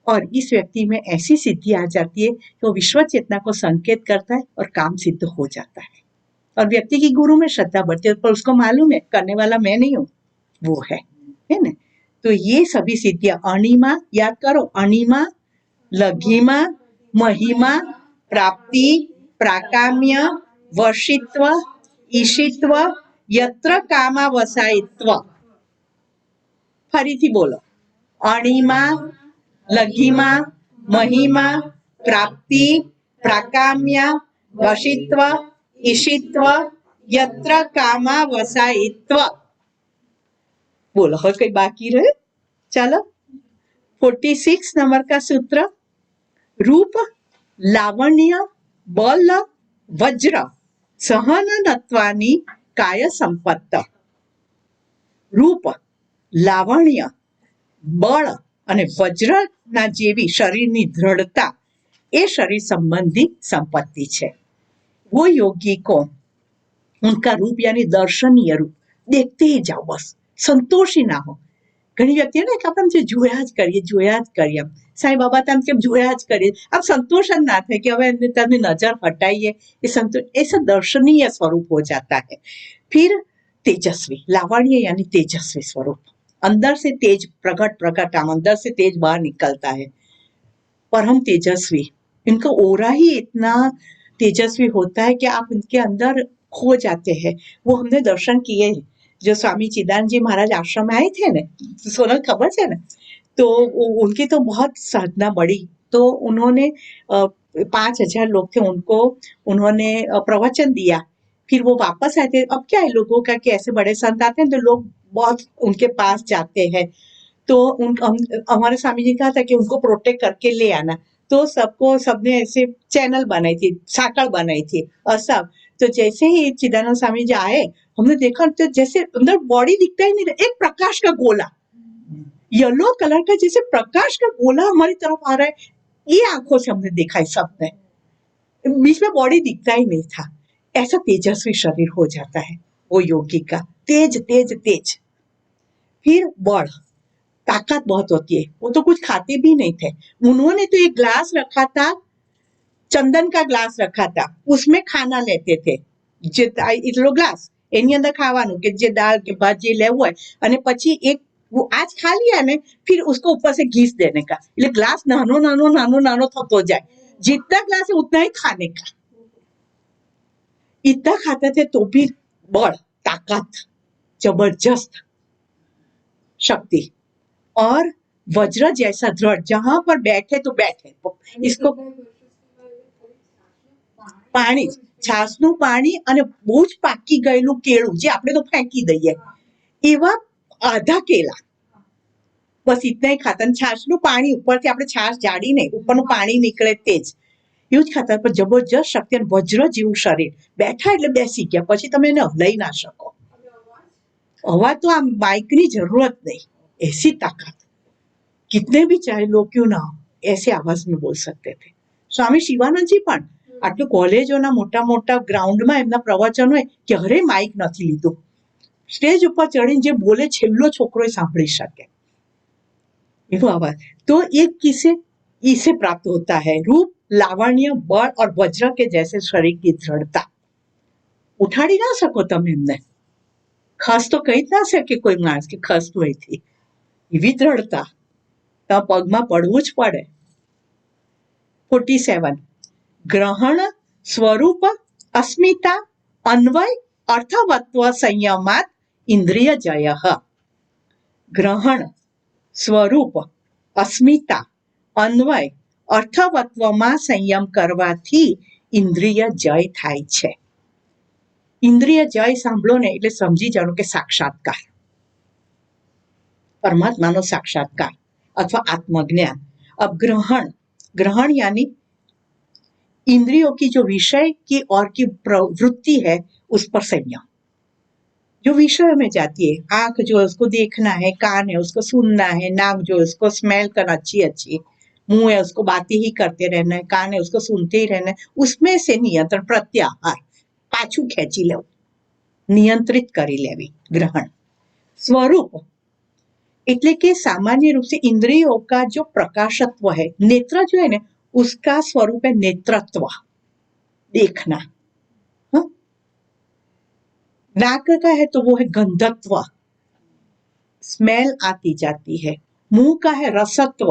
और इस व्यक्ति में ऐसी सिद्धि आ जाती है कि वो विश्व चेतना को संकेत करता है और काम सिद्ध हो जाता है, और व्यक्ति की गुरु में श्रद्धा बढ़ती है, पर उसको मालूम है करने वाला मैं नहीं हूँ, वो है ना। तो ये सभी सिद्धियां, अणिमा याद करो, अणिमा, लघिमा, महिमा, प्राप्ति, प्राकाम्य, वर्षित्व, ईशित्व, यत्र कामा वसायित्व। फरीथी बोलो, अणिमा, लघिमा, महिमा, प्राप्ति, प्राकाम्य, वशित्व, ईशित्व, यत्र कामा वसायित्व। बोलो, और कोई बाकी रहे? चलो 46 नंबर का सूत्र, रूप, लावण्य, बल, वज्र, सहनत्वानि काय संपत्त। रूप, लावण्य, बळ અને વજ્રના જેવી શરીરની દૃઢતા એ શરીર સંબંધી સંપત્તિ છે। वो योगी को उनका रूप यानी दर्शनीय रूप देखते ही जाओ, बस संतोष ही ना हो। घणी व्यक्ति ने આપણે જોયા જ કરીએ સાંઈ બાબા તમે કેમ જોયા જ કરીએ, આપ સંતોષ જ ના થાય કે હવે તમે નજર હટાઈએ, એ સંતોષ ऐसा दर्शनीय स्वरूप हो जाता है। फिर तेजस्वी, लावण्य यानी तेजस्वी स्वरूप, अंदर से तेज प्रकट अंदर से तेज बाहर निकलता है, परम तेजस्वी। इनका ओरा ही इतना तेजस्वी होता है कि आप इनके अंदर खो जाते हैं। वो हमने दर्शन किए, जो स्वामी चिदानंद जी महाराज आश्रम में आए थे ना, सोनल खबर है ना, तो उनकी तो बहुत साधना बढ़ी, तो उन्होंने 5000 लोग थे, उनको उन्होंने प्रवचन दिया, फिर वो वापस आए थे। अब क्या है लोगों का कि ऐसे बड़े संत आते हैं तो लोग बहुत उनके पास जाते हैं, तो हमारे स्वामी जी कहा था कि उनको प्रोटेक्ट करके ले आना, तो सबने ऐसे चैनल बनाई थी, साकड़ बनाई थी और सब। तो जैसे ही चिदानंद स्वामी जी आए, हमने देखा तो जैसे अंदर बॉडी दिखता ही नहीं था, एक प्रकाश का गोला, येलो कलर का जैसे प्रकाश का गोला हमारी तरफ आ रहा है, ये आंखों से हमने देखा है सबने, बीच में बॉडी दिखता ही नहीं था। ऐसा तेजस्वी शरीर हो जाता है वो योगी का, तेज तेज तेज। फिर बड़, ताकत बहुत होती है, वो तो कुछ खाते भी नहीं थे। उन्होंने तो एक ग्लास रखा था, चंदन का ग्लास रखा था, उसमें खाना लेते थे, એટલો ગ્લાસ એની અંદર ખાવાનું કે જે દાળ કે ભાત જે લેવું હોય, અને પછી એક वो आज खा लिया ने, फिर उसको ऊपर से घीस देने का, એટલે ग्लास नानो नानो नानो नानो थतो जाए, जितना ग्लास है उतना ही खाने का। इतना खाते थे तो भी बड़, ताकत, जबरदस्त शक्ति, और वज्र जैसा दृढ़, जहां पर बैठे तो बैठे। इसको પાણી, છાસનું પાણી અને બહુ જ પાકી ગયેલું કેળું, જે આપણે તો ફેંકી દઈએ, એવા આધા કેળા, બસ ઇतना ही खाता। છાસનું પાણી ઉપરથી આપણે છાસ જાડી નહીં, ઉપરનું પાણી નીકળે તે જ, એવું જ ખાતા। પણ જબરજસ્ત શક્તિ અને વજ્ર જેવું શરીર, બેઠા એટલે બેસી ગયા, પછી તમે એને હલાઈ ના શકો। અવાજ તો આમ માઇકની જરૂરત નહીં, ऐसी ताकत, कितने भी चाहे लोग क्यों ना हो, ऐसे आवाज में बोल सकते थे। स्वामी शिवानंदजी પણ આટલું કોલેજોના મોટા મોટા ગ્રાઉન્ડમાં એમના પ્રવચન હોય, ક્યારે માઇક નથી લીધું, સ્ટેજ ઉપર ચડીને જે બોલે છેલ્લો છોકરો સાંભળી શકે એવો આવાજ। तो एक इसे प्राप्त होता है, रूप, लावण्य, बल और वज्र के जैसे शरीर की दृढ़ता। ઉઠાડી ના શકો તમે એમને, ખસ તો કહી જ ના શકે કોઈ માણસ કે ખસતું અહીંથી, એવી દૃઢતા, તો પગમાં પડવું જ પડે। 47 ગ્રહણ, સ્વરૂપ, અસ્મિતા, અન્વય, અર્થવત્વ સંયમાત ઇન્દ્રિય જયઃ। ગ્રહણ, સ્વરૂપ, અસ્મિતા, અન્વય, અર્થવત્વમાં સંયમ કરવાથી ઇન્દ્રિય જય થાય છે। ઇન્દ્રિય જય સાંભળો ને એટલે સમજી જાણો કે સાક્ષાત્કાર, परमात्मा साक्षात्कार अथवा आत्मज्ञान। अब ग्रहण, ग्रहण यानी इंद्रियों की जो विषय की और की प्रवृत्ति है उस पर संयम, जो विषय में जाती है, आंख जो है उसको देखना है, कान है उसको सुनना है, नाक जो है उसको स्मेल करना अच्छी अच्छी, मुंह है उसको बातें ही करते रहना है, कान है उसको सुनते ही रहना है, उसमें से नियंत्रण, प्रत्याहार, पाछू खेची लेવું, नियंत्रित करी लेवी, ग्रहण। स्वरूप એટલે કે सामान्य रूप से इंद्रियों का जो प्रकाशत्व है, नेत्र जो है ना उसका स्वरूप है नेत्रत्व, देखना। हाँ? नाक का है तो वो है गंधत्व, स्मेल आती जाती है। मुंह का है रसत्व,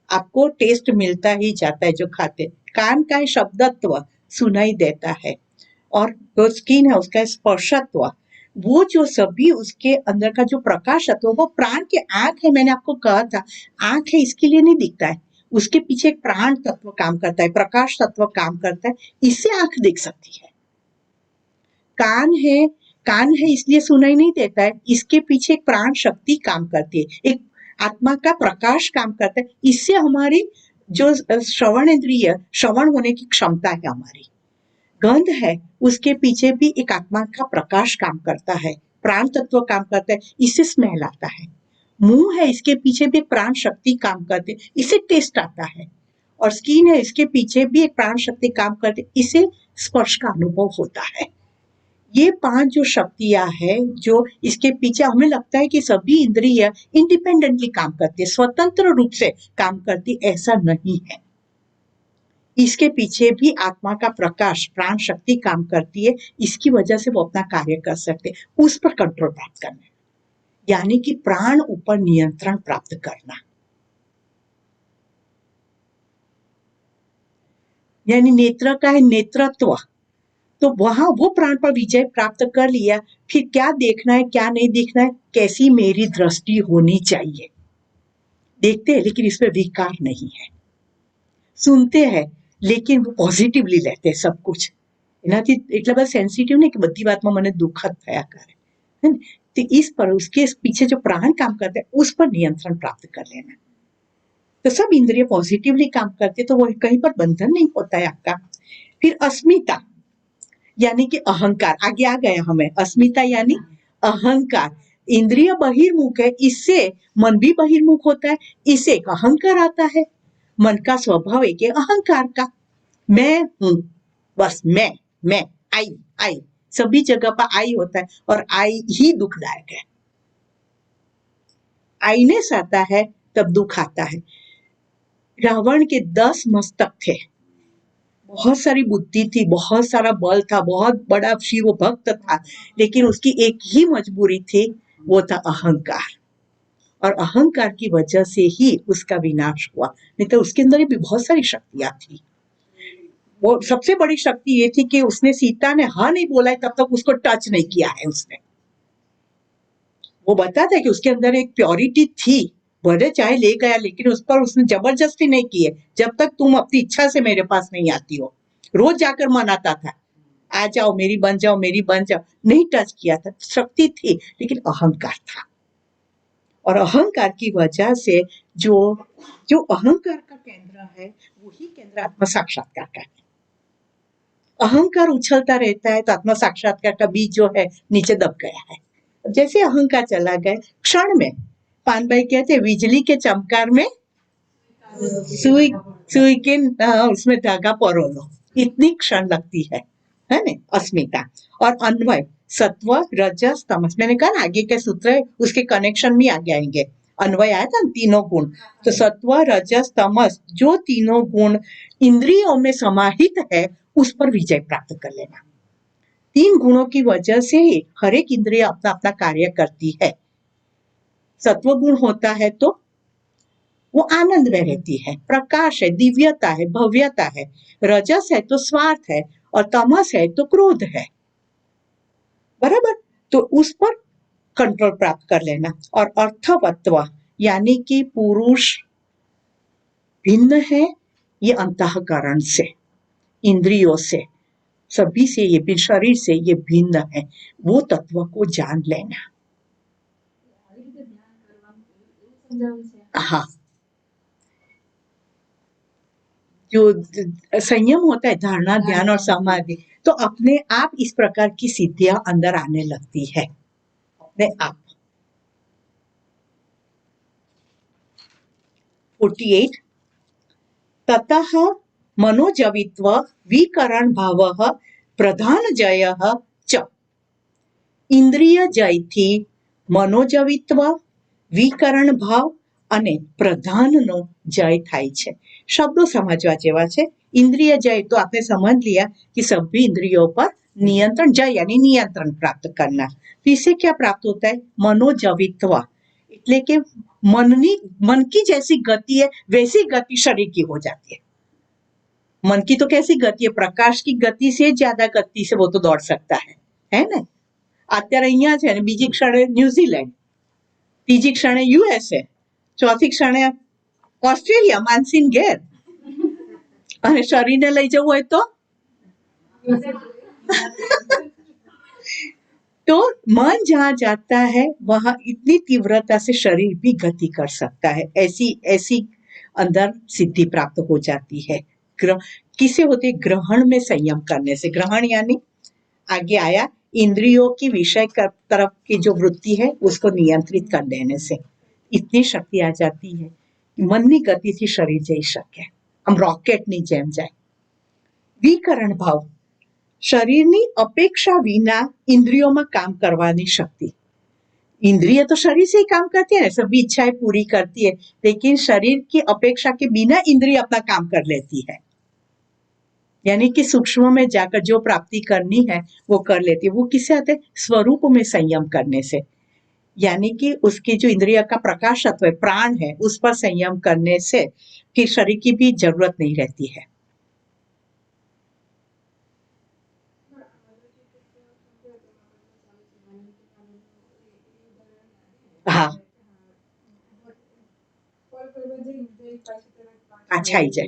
आपको टेस्ट मिलता ही जाता है जो खाते। कान का है शब्दत्व, सुनाई देता है। और जो स्किन है उसका है स्पर्शत्व, वो जो सभी उसके अंदर का जो प्रकाश है, तो वो प्राण के आंख है, मैंने आपको कहा था आंख है इसके लिए नहीं दिखता है, उसके पीछे एक प्राण तत्व काम करता है, प्रकाश तत्व काम करता है, इससे आंख देख सकती है। कान है इसलिए सुनाई नहीं देता है, इसके पीछे एक प्राण शक्ति काम करती है, एक आत्मा का प्रकाश काम करता है, इससे हमारी जो श्रवण इंद्रिय, श्रवण होने की क्षमता है हमारी। गंध है उसके पीछे भी एक आत्मा का प्रकाश काम करता है, प्राण तत्व काम करता है, इससे स्मेल आता है। मुंह है इसके पीछे भी एक प्राण शक्ति काम करते है, इससे टेस्ट आता है। और स्किन है इसके पीछे भी एक प्राण शक्ति काम करते है, इससे स्पर्श का अनुभव होता है। ये 5 जो शक्तियां है, जो इसके पीछे हमें लगता है कि सभी इंद्रिय इंडिपेंडेंटली काम करती है, स्वतंत्र रूप से काम करती, ऐसा नहीं है। इसके पीछे भी आत्मा का प्रकाश, प्राण शक्ति काम करती है, इसकी वजह से वो अपना कार्य कर सकते, उस पर कंट्रोल प्राप्त करना, यानी कि प्राण ऊपर नियंत्रण प्राप्त करना। यानी नेत्र का है नेत्रत्व, तो वहां वो प्राण पर विजय प्राप्त कर लिया, फिर क्या देखना है क्या नहीं देखना है, कैसी मेरी दृष्टि होनी चाहिए, देखते हैं लेकिन इसमें विकार नहीं है, सुनते हैं लेकिन वो પોઝિટિવલી લેते सब कुछ, એનાથી એટલા બધા સેન્સિટિવ નહીં કે બધી વાતમાં મને દુઃખ જ થયા કરે, तो इस पर उसके पीछे जो प्राण काम करते हैं उस पर नियंत्रण प्राप्त कर लेना। तो सब इंद्रिय पॉजिटिवली काम करते तो वो कहीं पर बंधन नहीं होता है आपका। फिर अस्मिता यानी कि अहंकार आगे आ गया हमें। अस्मिता यानी अहंकार, इंद्रिय बहिर्मुख है, इससे मन भी बहिर्मुख होता है, इससे एक अहंकार आता है। मन का स्वभाव है कि अहंकार का, मैं हूं, बस मैं आई सभी जगह पर आई होता है और आई ही दुखदायक है। आईनेस आता है तब दुख आता है। रावण के 10 मस्तक थे, बहुत सारी बुद्धि थी, बहुत सारा बल था, बहुत बड़ा शिव भक्त था, लेकिन उसकी एक ही मजबूरी थी, वो था अहंकार। और अहंकार की वजह से ही उसका विनाश हुआ, नहीं तो उसके अंदर भी बहुत सारी शक्तियां थी। वो सबसे बड़ी शक्ति ये थी कि उसने सीता ने हाँ नहीं बोला है तब तक उसको टच नहीं किया है उसने। वो बताता है कि उसके अंदर एक प्योरिटी थी, भले चाहे ले गया लेकिन उस पर उसने जबरदस्ती नहीं की है, जब तक तुम अपनी इच्छा से मेरे पास नहीं आती हो। रोज जाकर मनाता था, आ जाओ मेरी बन जाओ, मेरी बन जाओ, नहीं टच किया था। शक्ति थी लेकिन अहंकार था, और अहंकार की वजह से जो जो अहंकार का केंद्र है वही केंद्र आत्म साक्षात्कार का है। अहंकार उछलता रहता है तो आत्म साक्षात्कार का बीज जो है नीचे दब गया है। जैसे अहंकार चला गया, क्षण में पान भाई कहते हैं बिजली के चमकार में सुई सुई के उसमें धागा परो लो, इतनी क्षण लगती है ना। अस्मिता और अन्वय, सत्व रजस तमस, मैंने कहा आगे के सूत्र है उसके कनेक्शन भी आगे आएंगे। अन्वय आया था तीनों गुण, तो सत्व रजस तमस जो तीनों गुण इंद्रियों में समाहित है उस पर विजय प्राप्त कर लेना। 3 गुणों की वजह से हर एक इंद्रिय अपना अपना कार्य करती है। सत्व गुण होता है तो वो आनंद में रहती है, प्रकाश है, दिव्यता है, भव्यता है। रजस है तो स्वार्थ है, और तमस है तो क्रोध है, बराबर। तो उस पर कंट्रोल प्राप्त कर लेना। और अर्थवत्व यानी कि पुरुष भिन्न है ये अंतःकरण से, इंद्रियों से, सभी से, ये शरीर से ये भिन्न है, वो तत्व को जान लेना। हाँ, जो संयम होता है, धारणा ध्यान और समाधि, तो अपने आप इस प्रकार की सिद्धियां अंदर आने लगती है अपने आप। 48 ततः मनोजवित्व विकरण भावः प्रधान जयः च। इंद्रिय जयથી મનોજવિત્વ, વિકરણ ભાવ અને પ્રધાનનો જય થાય છે। શબ્દો સમજવા જેવા છે। इंद्रिय जय तो आपने समझ लिया कि सभी इंद्रियों पर नियंत्रण, जय यानी नियंत्रण प्राप्त करना। तो इससे क्या प्राप्त होता है? मनोजवित्व, એટલે કે मन की जैसी गति है वैसी गति शरीर की हो जाती है। मन की तो कैसी गति है? प्रकाश की गति से ज्यादा गति से वो तो दौड़ सकता है ना। અત્યારે અહીંયા છે ને બીજી ક્ષણે ન્યુઝીલેન્ડ, ત્રીજી ક્ષણે યુએસએ, ચોથી ક્ષણે ઓસ્ટ્રેલિયા, માનસીન ઘેર, અને શરીરને લઈ જવું હોય तो मन जहाँ जाता है वहां इतनी तीव्रता से शरीर भी गति कर सकता है। ऐसी ऐसी अंदर सिद्धि प्राप्त हो जाती है। किसे होती है? ग्रहण में संयम करने से। ग्रहण यानी आगे आया इंद्रियों की विषय तरफ की जो वृत्ति है उसको नियंत्रित कर देने से इतनी शक्ति आ जाती है कि मननी गतिથી શરીર જઈ શકે, આમ રોકેટની જેમ જાય। વિકરણ ભાવ, શરીરની અપેક્ષા વિના इंद्रियों में काम करवानी शक्ति। इंद्रिय तो शरीर से ही काम करती है ना, सभी इच्छाएं पूरी करती है, लेकिन शरीर की अपेक्षा के बिना इंद्रिय अपना काम कर लेती है। यानी कि सूक्ष्म में जाकर जो प्राप्ति करनी है वो कर लेती है। वो किससे आते हैं? स्वरूप में संयम करने से। यानी कि उसकी जो इंद्रिय का प्रकाशत्व है, प्राण है, उस पर संयम करने से फिर शरीर की भी जरूरत नहीं रहती है। हाँ, अच्छा ही जाए।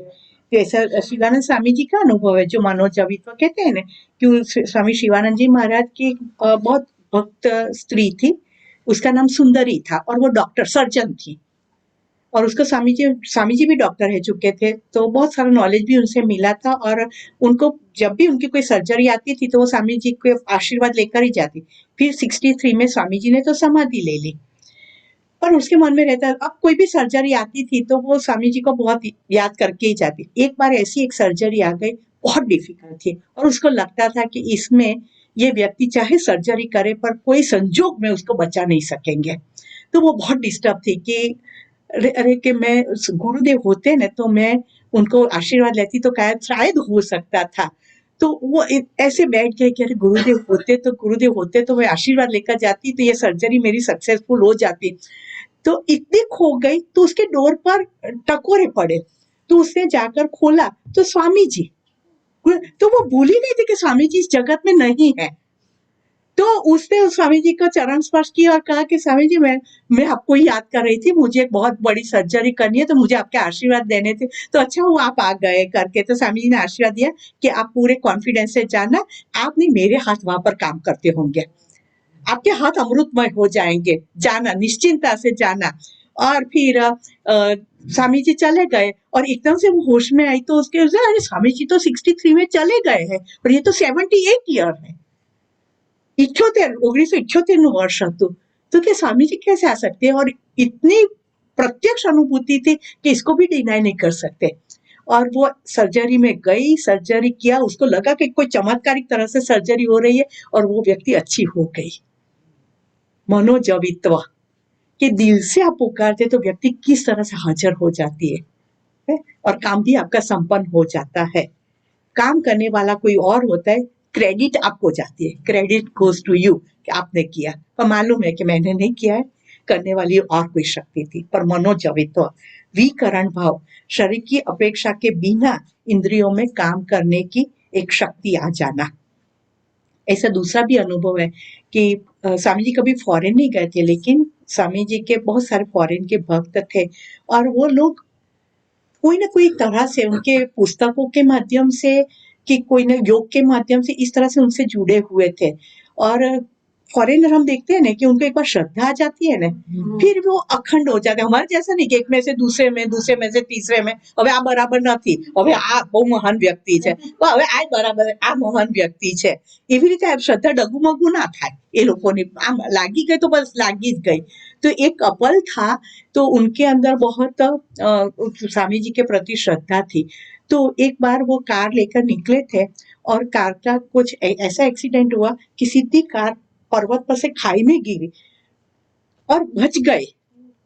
तो ऐसा शिवानंद स्वामी जी का अनुभव है, जो मनोजवित्व कहते हैं ना, कि स्वामी शिवानंद जी महाराज की बहुत भक्त स्त्री थी, उसका नाम सुंदरी था और वो डॉक्टर सर्जन थी। और उसको स्वामी जी भी डॉक्टर रह चुके थे, तो बहुत सारा नॉलेज भी उनसे मिला था। और उनको जब भी उनकी कोई सर्जरी आती थी तो वो स्वामी जी के आशीर्वाद लेकर ही जाती। फिर 63 में स्वामी जी ने तो समाधि ले ली, पर उसके मन में रहता अब कोई भी सर्जरी आती थी तो वो स्वामी जी को बहुत याद करके ही जाती। एक बार ऐसी एक सर्जरी आ गई, बहुत डिफिकल्ट थी, और उसको लगता था कि इसमें ये व्यक्ति चाहे सर्जरी करे पर कोई संजोग में उसको बचा नहीं सकेंगे। तो वो बहुत डिस्टर्ब थी कि अरे अरे कि मैं गुरुदेव होते ना तो मैं उनको आशीर्वाद लेती तो शायद हो सकता था। तो वो ऐसे बैठ गए कि अरे गुरुदेव होते तो मैं आशीर्वाद लेकर जाती तो ये सर्जरी मेरी सक्सेसफुल हो जाती। तो इतनी खो गई तो उसके डोर पर टकोरे पड़े, तो उसने जाकर खोला तो स्वामी जी, तो वो भूल ही नहीं थी कि स्वामी जी इस जगत में नहीं है। तो उसने उस स्वामी जी को चरण स्पर्श किया और कहा कि स्वामी जी मैं आपको ही याद कर रही थी, मुझे एक बहुत बड़ी सर्जरी करनी है तो मुझे आपके आशीर्वाद देने थे। तो अच्छा हुआ आप आ गए करके। तो स्वामी जी ने आशीर्वाद दिया कि आप पूरे कॉन्फिडेंस से जाना, आप नहीं मेरे हाथ वहां पर काम करते होंगे, आपके हाथ अमृतमय हो जाएंगे, जाना निश्चिंता से जाना। और फिर स्वामी जी चले गए और एकदम से वो होश में आई तो उसके अरे स्वामी जी तो 63 में चले गए हैं और ये तो 78 ईयर है, 1978 वर्ष હતું। तो क्या स्वामी जी कैसे आ सकते हैं? और इतनी प्रत्यक्ष अनुभूति थी कि इसको भी डिनाई नहीं कर सकते। और वो सर्जरी में गई, सर्जरी किया, उसको लगा कि कोई चमत्कारिक तरह से सर्जरी हो रही है और वो व्यक्ति अच्छी हो गई। मनोजवित्व कि दिल से आप पुकारते तो व्यक्ति किस तरह से हाजिर हो जाती है? और काम भी आपका संपन्न हो जाता है। काम करने वाला कोई और होता है, क्रेडिट आपको जाती है, क्रेडिट गोज टू यू कि आपने किया, पर मालूम है कि मैंने नहीं किया है, करने वाली और कोई शक्ति थी। पर मनोजवित्व, विकरण भाव, शरीर की अपेक्षा के बिना इंद्रियों में काम करने की एक शक्ति आ जाना। ऐसा दूसरा भी अनुभव है कि स्वामी जी कभी फॉरेन नहीं गए थे, लेकिन स्वामी जी के बहुत सारे फॉरेन के भक्त थे और वो लोग कोई ना कोई तरह से उनके पुस्तकों के माध्यम से कि कोई ना योग के माध्यम से इस तरह से उनसे जुड़े हुए थे। और फॉरेनर हम देखते हैं ना कि उनको एक बार श्रद्धा आ जाती है ना, फिर वो अखंड हो जाते हैं। हमारे जैसा नहीं कि एक में से दूसरे में से तीसरे में હવે આ બરાબર નથી, હવે આ બહુ મહાન વ્યક્તિ છે, તો હવે આ બરાબર આ મહાન વ્યક્તિ છે, એવી રીતે શ્રદ્ધા ડગુમગુ ના થાય એ લોકોની। આમ લાગી ગઈ તો બસ લાગી જ ગઈ। तो एक कपल था, तो उनके अंदर बहुत स्वामी जी के प्रति श्रद्धा थी। तो एक बार वो कार लेकर निकले थे और कार का कुछ ऐसा एक्सीडेंट हुआ कि सीधी कार पर्वत पर से खाई में गिरी और बच गए,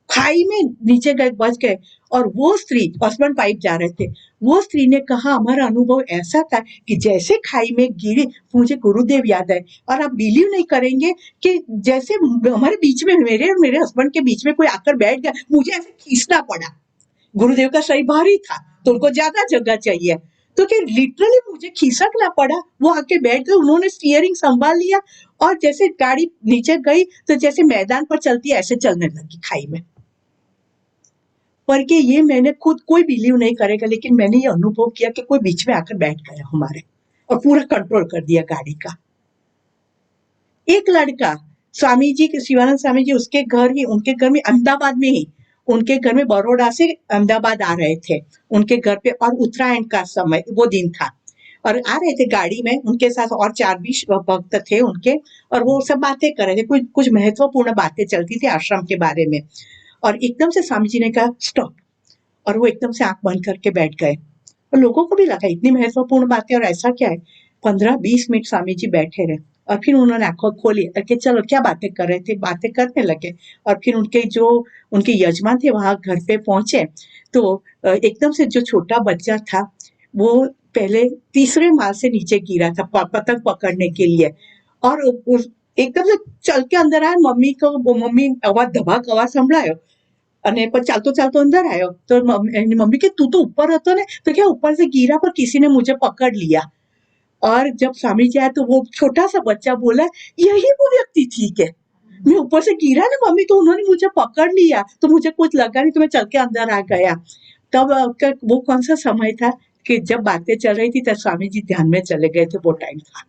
खाई में नीचे गए, बच गए। और वो स्त्री, हस्बैंड वाइफ जा रहे थे, वो स्त्री ने कहा हमारा अनुभव ऐसा था कि जैसे खाई में गिरी मुझे गुरुदेव याद आए। और आप बिलीव नहीं करेंगे कि जैसे हमारे बीच में, मेरे और मेरे हस्बैंड के बीच में कोई आकर बैठ गया, मुझे ऐसे खींचना पड़ा। गुरुदेव का शरीर भारी था तो उनको ज्यादा जगह चाहिए, तो कि लिटरली मुझे खिसकना पड़ा। वो आके बैठ गए, उन्होंने स्टीयरिंग संभाल लिया और जैसे गाड़ी नीचे गई तो जैसे मैदान पर चलती है ऐसे चलने लगी खाई में। पर कि ये मैंने खुद, कोई बिलीव नहीं करेगा, लेकिन मैंने ये अनुभव किया कि कोई बीच में आकर बैठ गया हमारे और पूरा कंट्रोल कर दिया गाड़ी का। एक लड़का, स्वामी जी, शिवानंद स्वामी जी उसके घर ही, उनके घर में अहमदाबाद में ही, उनके घर में बड़ौदा से अहमदाबाद आ रहे थे उनके घर पे, और उत्तरायण का समय वो दिन था और आ रहे थे गाड़ी में, उनके साथ और 4-20 भक्त थे उनके, और वो सब बातें कर रहे थे, कुछ महत्वपूर्ण बातें चलती थी आश्रम के बारे में। और एकदम से स्वामी जी ने कहा स्टॉप, और वो एकदम से आंख बंद करके बैठ गए। और लोगों को भी लगा इतनी महत्वपूर्ण बातें और ऐसा क्या है। 15-20 मिनट स्वामी जी बैठे रहे और फिर उन्होंने आंखों खोली कि चलो क्या बातें कर रहे थे, बातें करने लगे। और फिर उनके यजमान थे वहां घर पे पहुंचे तो एकदम से जो छोटा बच्चा था वो पहले तीसरे माल से नीचे गिरा था पतंग पकड़ने के लिए, और एकदम से चल के अंदर आया। मम्मी अवाज, धबाक अवाज संभળાયો અને પછી ચાલતો चालतो अंदर आयो तो मम्मी के तू तो ऊपर હતો ने, तो क्या ऊपर से गिरा पर किसी ने मुझे पकड़ लिया। और जब स्वामी जी आए तो वो छोटा सा बच्चा बोला यही वो व्यक्ति थी के, मैं ऊपर से गिरा ना मम्मी तो उन्होंने मुझे पकड़ लिया, तो मुझे कुछ लगा नहीं तो मैं चल के अंदर आ गया। तब वो कौन सा समय था कि जब बातें चल रही थी तब स्वामी जी ध्यान में चले गए थे, वो टाइम था।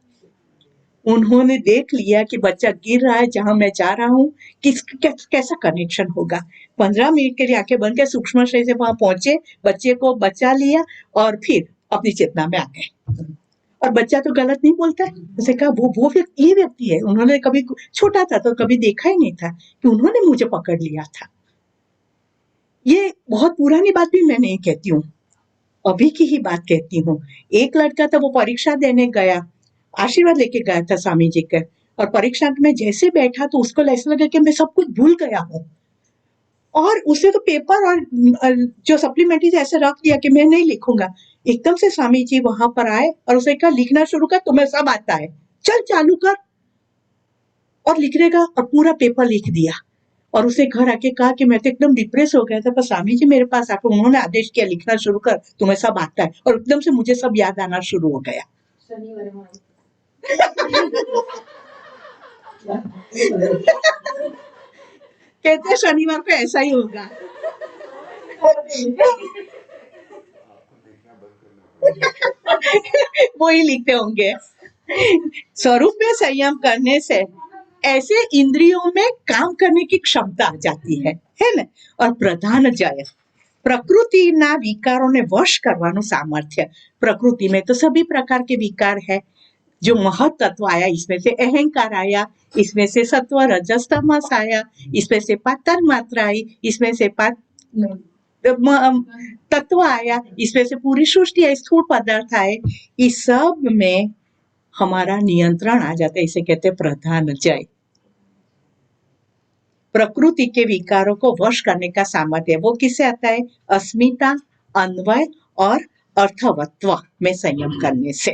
उन्होंने देख लिया कि बच्चा गिर रहा है जहां मैं जा रहा हूँ, कैसा कनेक्शन होगा। 15 मिनट के लिए आंखें बंद कर सूक्ष्म शरीर से वहां पहुंचे, बच्चे को बचा लिया और फिर अपनी चेतना में आ गए। और बच्चा तो गलत नहीं बोलता है, उसे कहा वो व्यक्ति ये व्यक्ति है। उन्होंने कभी, छोटा था तो कभी देखा ही नहीं था कि उन्होंने मुझे पकड़ लिया था। ये बहुत पुरानी बात भी मैं नहीं कहती हूँ, अभी की ही बात कहती हूँ। एक लड़का था, वो परीक्षा देने गया, आशीर्वाद लेके गया था स्वामी जी के, और परीक्षा में जैसे बैठा तो उसको ऐसा लगा कि मैं सब कुछ भूल गया हूँ, और उसे तो पेपर और जो सप्लीमेंट्री ऐसे रख दिया कि मैं नहीं लिखूंगा। एकदम से स्वामी जी वहां पर आए और उसे कहा लिखना शुरू कर, तुम्हें सब आता है, चल चालू कर। और लिखने का, और पूरा पेपर लिख दिया। और उसे घर आके कहा कि मैं तो एकदम डिप्रेस हो गया था, पर स्वामी जी मेरे पास आकर उन्होंने आदेश किया लिखना शुरू कर, तुम्हें सब आता है। और एकदम से मुझे सब याद आना शुरू हो गया। कहते हैं शनिवार को ऐसा ही होगा। वो ही लिखते होंगे। स्वरूप में संयम करने से ऐसे इंद्रियों में काम करने की क्षमता आ जाती है ને? और પ્રધાન જય, પ્રકૃતિના વિકારોને વશ કરવાનું સામર્થ્ય। प्रकृति में तो सभी प्रकार के विकार है। जो महत तत्व आया, इसमें से अहंकार आया, इसमें से सत्व रजस तमस आया, इसमें से पातर मात्रा आई, इसमें से तत्व आया, इसमें से पूरी सृष्टि आई, स्थूल पदार्थ आए। इस सब में हमारा नियंत्रण आ जाता है, इसे कहते हैं प्रधान जय। प्रकृति के विकारों को वश करने का सामर्थ्य वो किससे आता है? अस्मिता, अन्वय और अर्थवत्व में संयम करने से।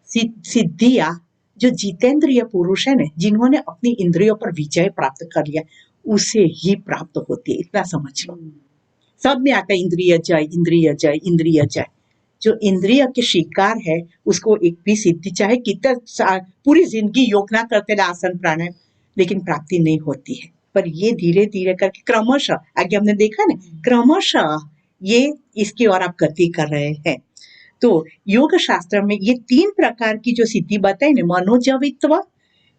सिद्धियां जो जितेंद्रिय पुरुष है ना, जिन्होंने अपनी इंद्रियों पर विजय प्राप्त कर लिया, उसे ही प्राप्त होती है, इतना समझ लो। सब में आता है इंद्रिय जय, इंद्रिय जय, इंद्रिय जय। जो इंद्रिय के शिकार है उसको एक भी सिद्धि, चाहे कितना पूरी जिंदगी योग ना करते रहे, आसन प्राणायाम, लेकिन प्राप्ति नहीं होती है। पर ये धीरे धीरे करके क्रमशः, आगे हमने देखा ना, क्रमशः ये इसकी ओर आप गति कर रहे हैं। तो योग शास्त्र में ये 3 प्रकार की जो सिद्धि बताई ना, मनोजवित्व,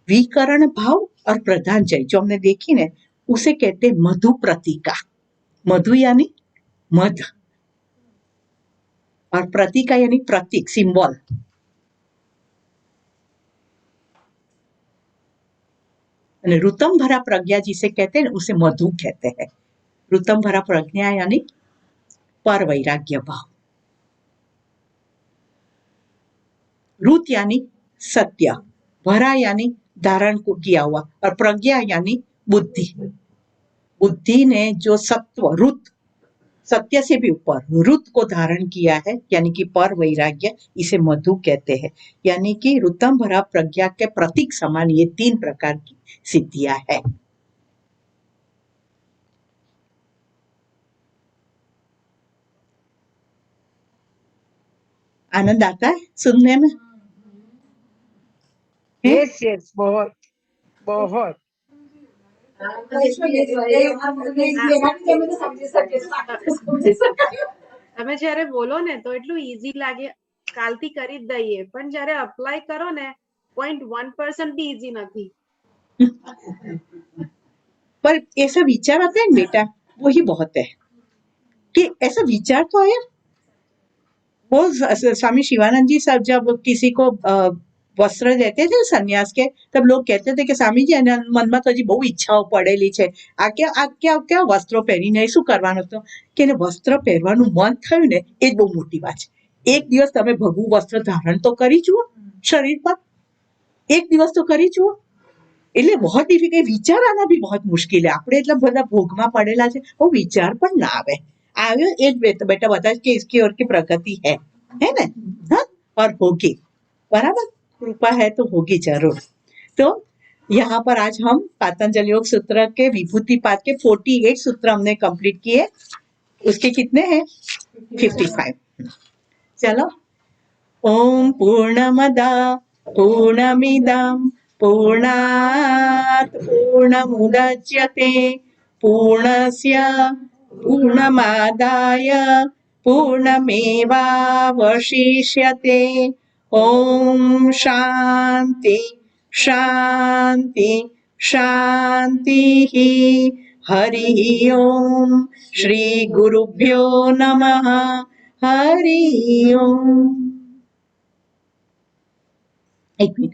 विकरण भाव और प्रधान जय, जो हमने देखी ना, उसे कहते हैं मधु प्रतीका। मधु यानी मध, और प्रतीका यानी प्रतीक, सिंबल। रुतम भरा प्रज्ञा जिसे कहते हैं, उसे मधु कहते हैं। रुतम भरा प्रज्ञा यानी पर वैराग्य भाव। रुत यानी सत्य, भरा यानी धारण को किया हुआ, और प्रज्ञा यानी बुद्धि। बुद्धि ने जो सत्व, रुत, सत्य से भी ऊपर रुत को धारण किया है, यानी कि पर वैराग्य, इसे मधु कहते हैं। यानी कि रुतम भरा प्रज्ञा के प्रतीक समान ये 3 प्रकार की सिद्धियां है। आनंद आता है सुनने में? यस यस, बहुत बहुत। તમે જ્યારે બોલો ને તો એટલું ઈઝી લાગે, કાલથી કરી જ દઈએ, પણ જ્યારે અપ્લાય કરો ને 0.1% બી ઈઝી નથી। पर ऐसा विचार आता है बेटा, वही बहुत है कि ऐसा विचार तो आया। वो स्वामी शिवानंद जी सब जब किसी को वस्त्र देते थे सन्यास के, तब लोग कहते थे कि स्वामी जी મનમાં તો હજી બહુ ઈચ્છાઓ પડેલી છે, આ क्या વસ્ત્રો પહેરીને શું કરવાનું હતું? કે એને વસ્ત્ર પહેરવાનું મન થયું ને, એ જ બહુ મોટી વાત છે। એક દિવસ તમે ભગવું વસ્ત્ર ધારણ તો કરી જુઓ શરીર પર, એક દિવસ તો કરી જુઓ। એટલે बहुत ડિફિકલ્ટ, વિચાર આના બી बहुत મુશ્કેલ है। આપણે એટલા બધા ભોગમાં પડેલા છે, वो વિચાર પણ ના આવે। આવ્યો એ જ બેટા बता कि इसकी ओर की प्रगति है ना? हाँ, और होगी, बराबर, कृपा है तो होगी जरूर। तो यहाँ पर आज हम पातंजलि योग सूत्र के विभूति पाद के 48 सूत्र हमने कंप्लीट किए। उसके कितने हैं? 55। चलो, ओम पूर्णमदा पूर्णमिदं पूर्णात् पूर्णमुदच्यते पूर्णस्य पूर्णमादाय पूर्णमेवावशिष्यते। ઓમ શાંતિ શાંતિ શાંતિ હરિ ઓમ શ્રી ગુરુભ્યો નમઃ હરિ ઓમ. એક મિનિટ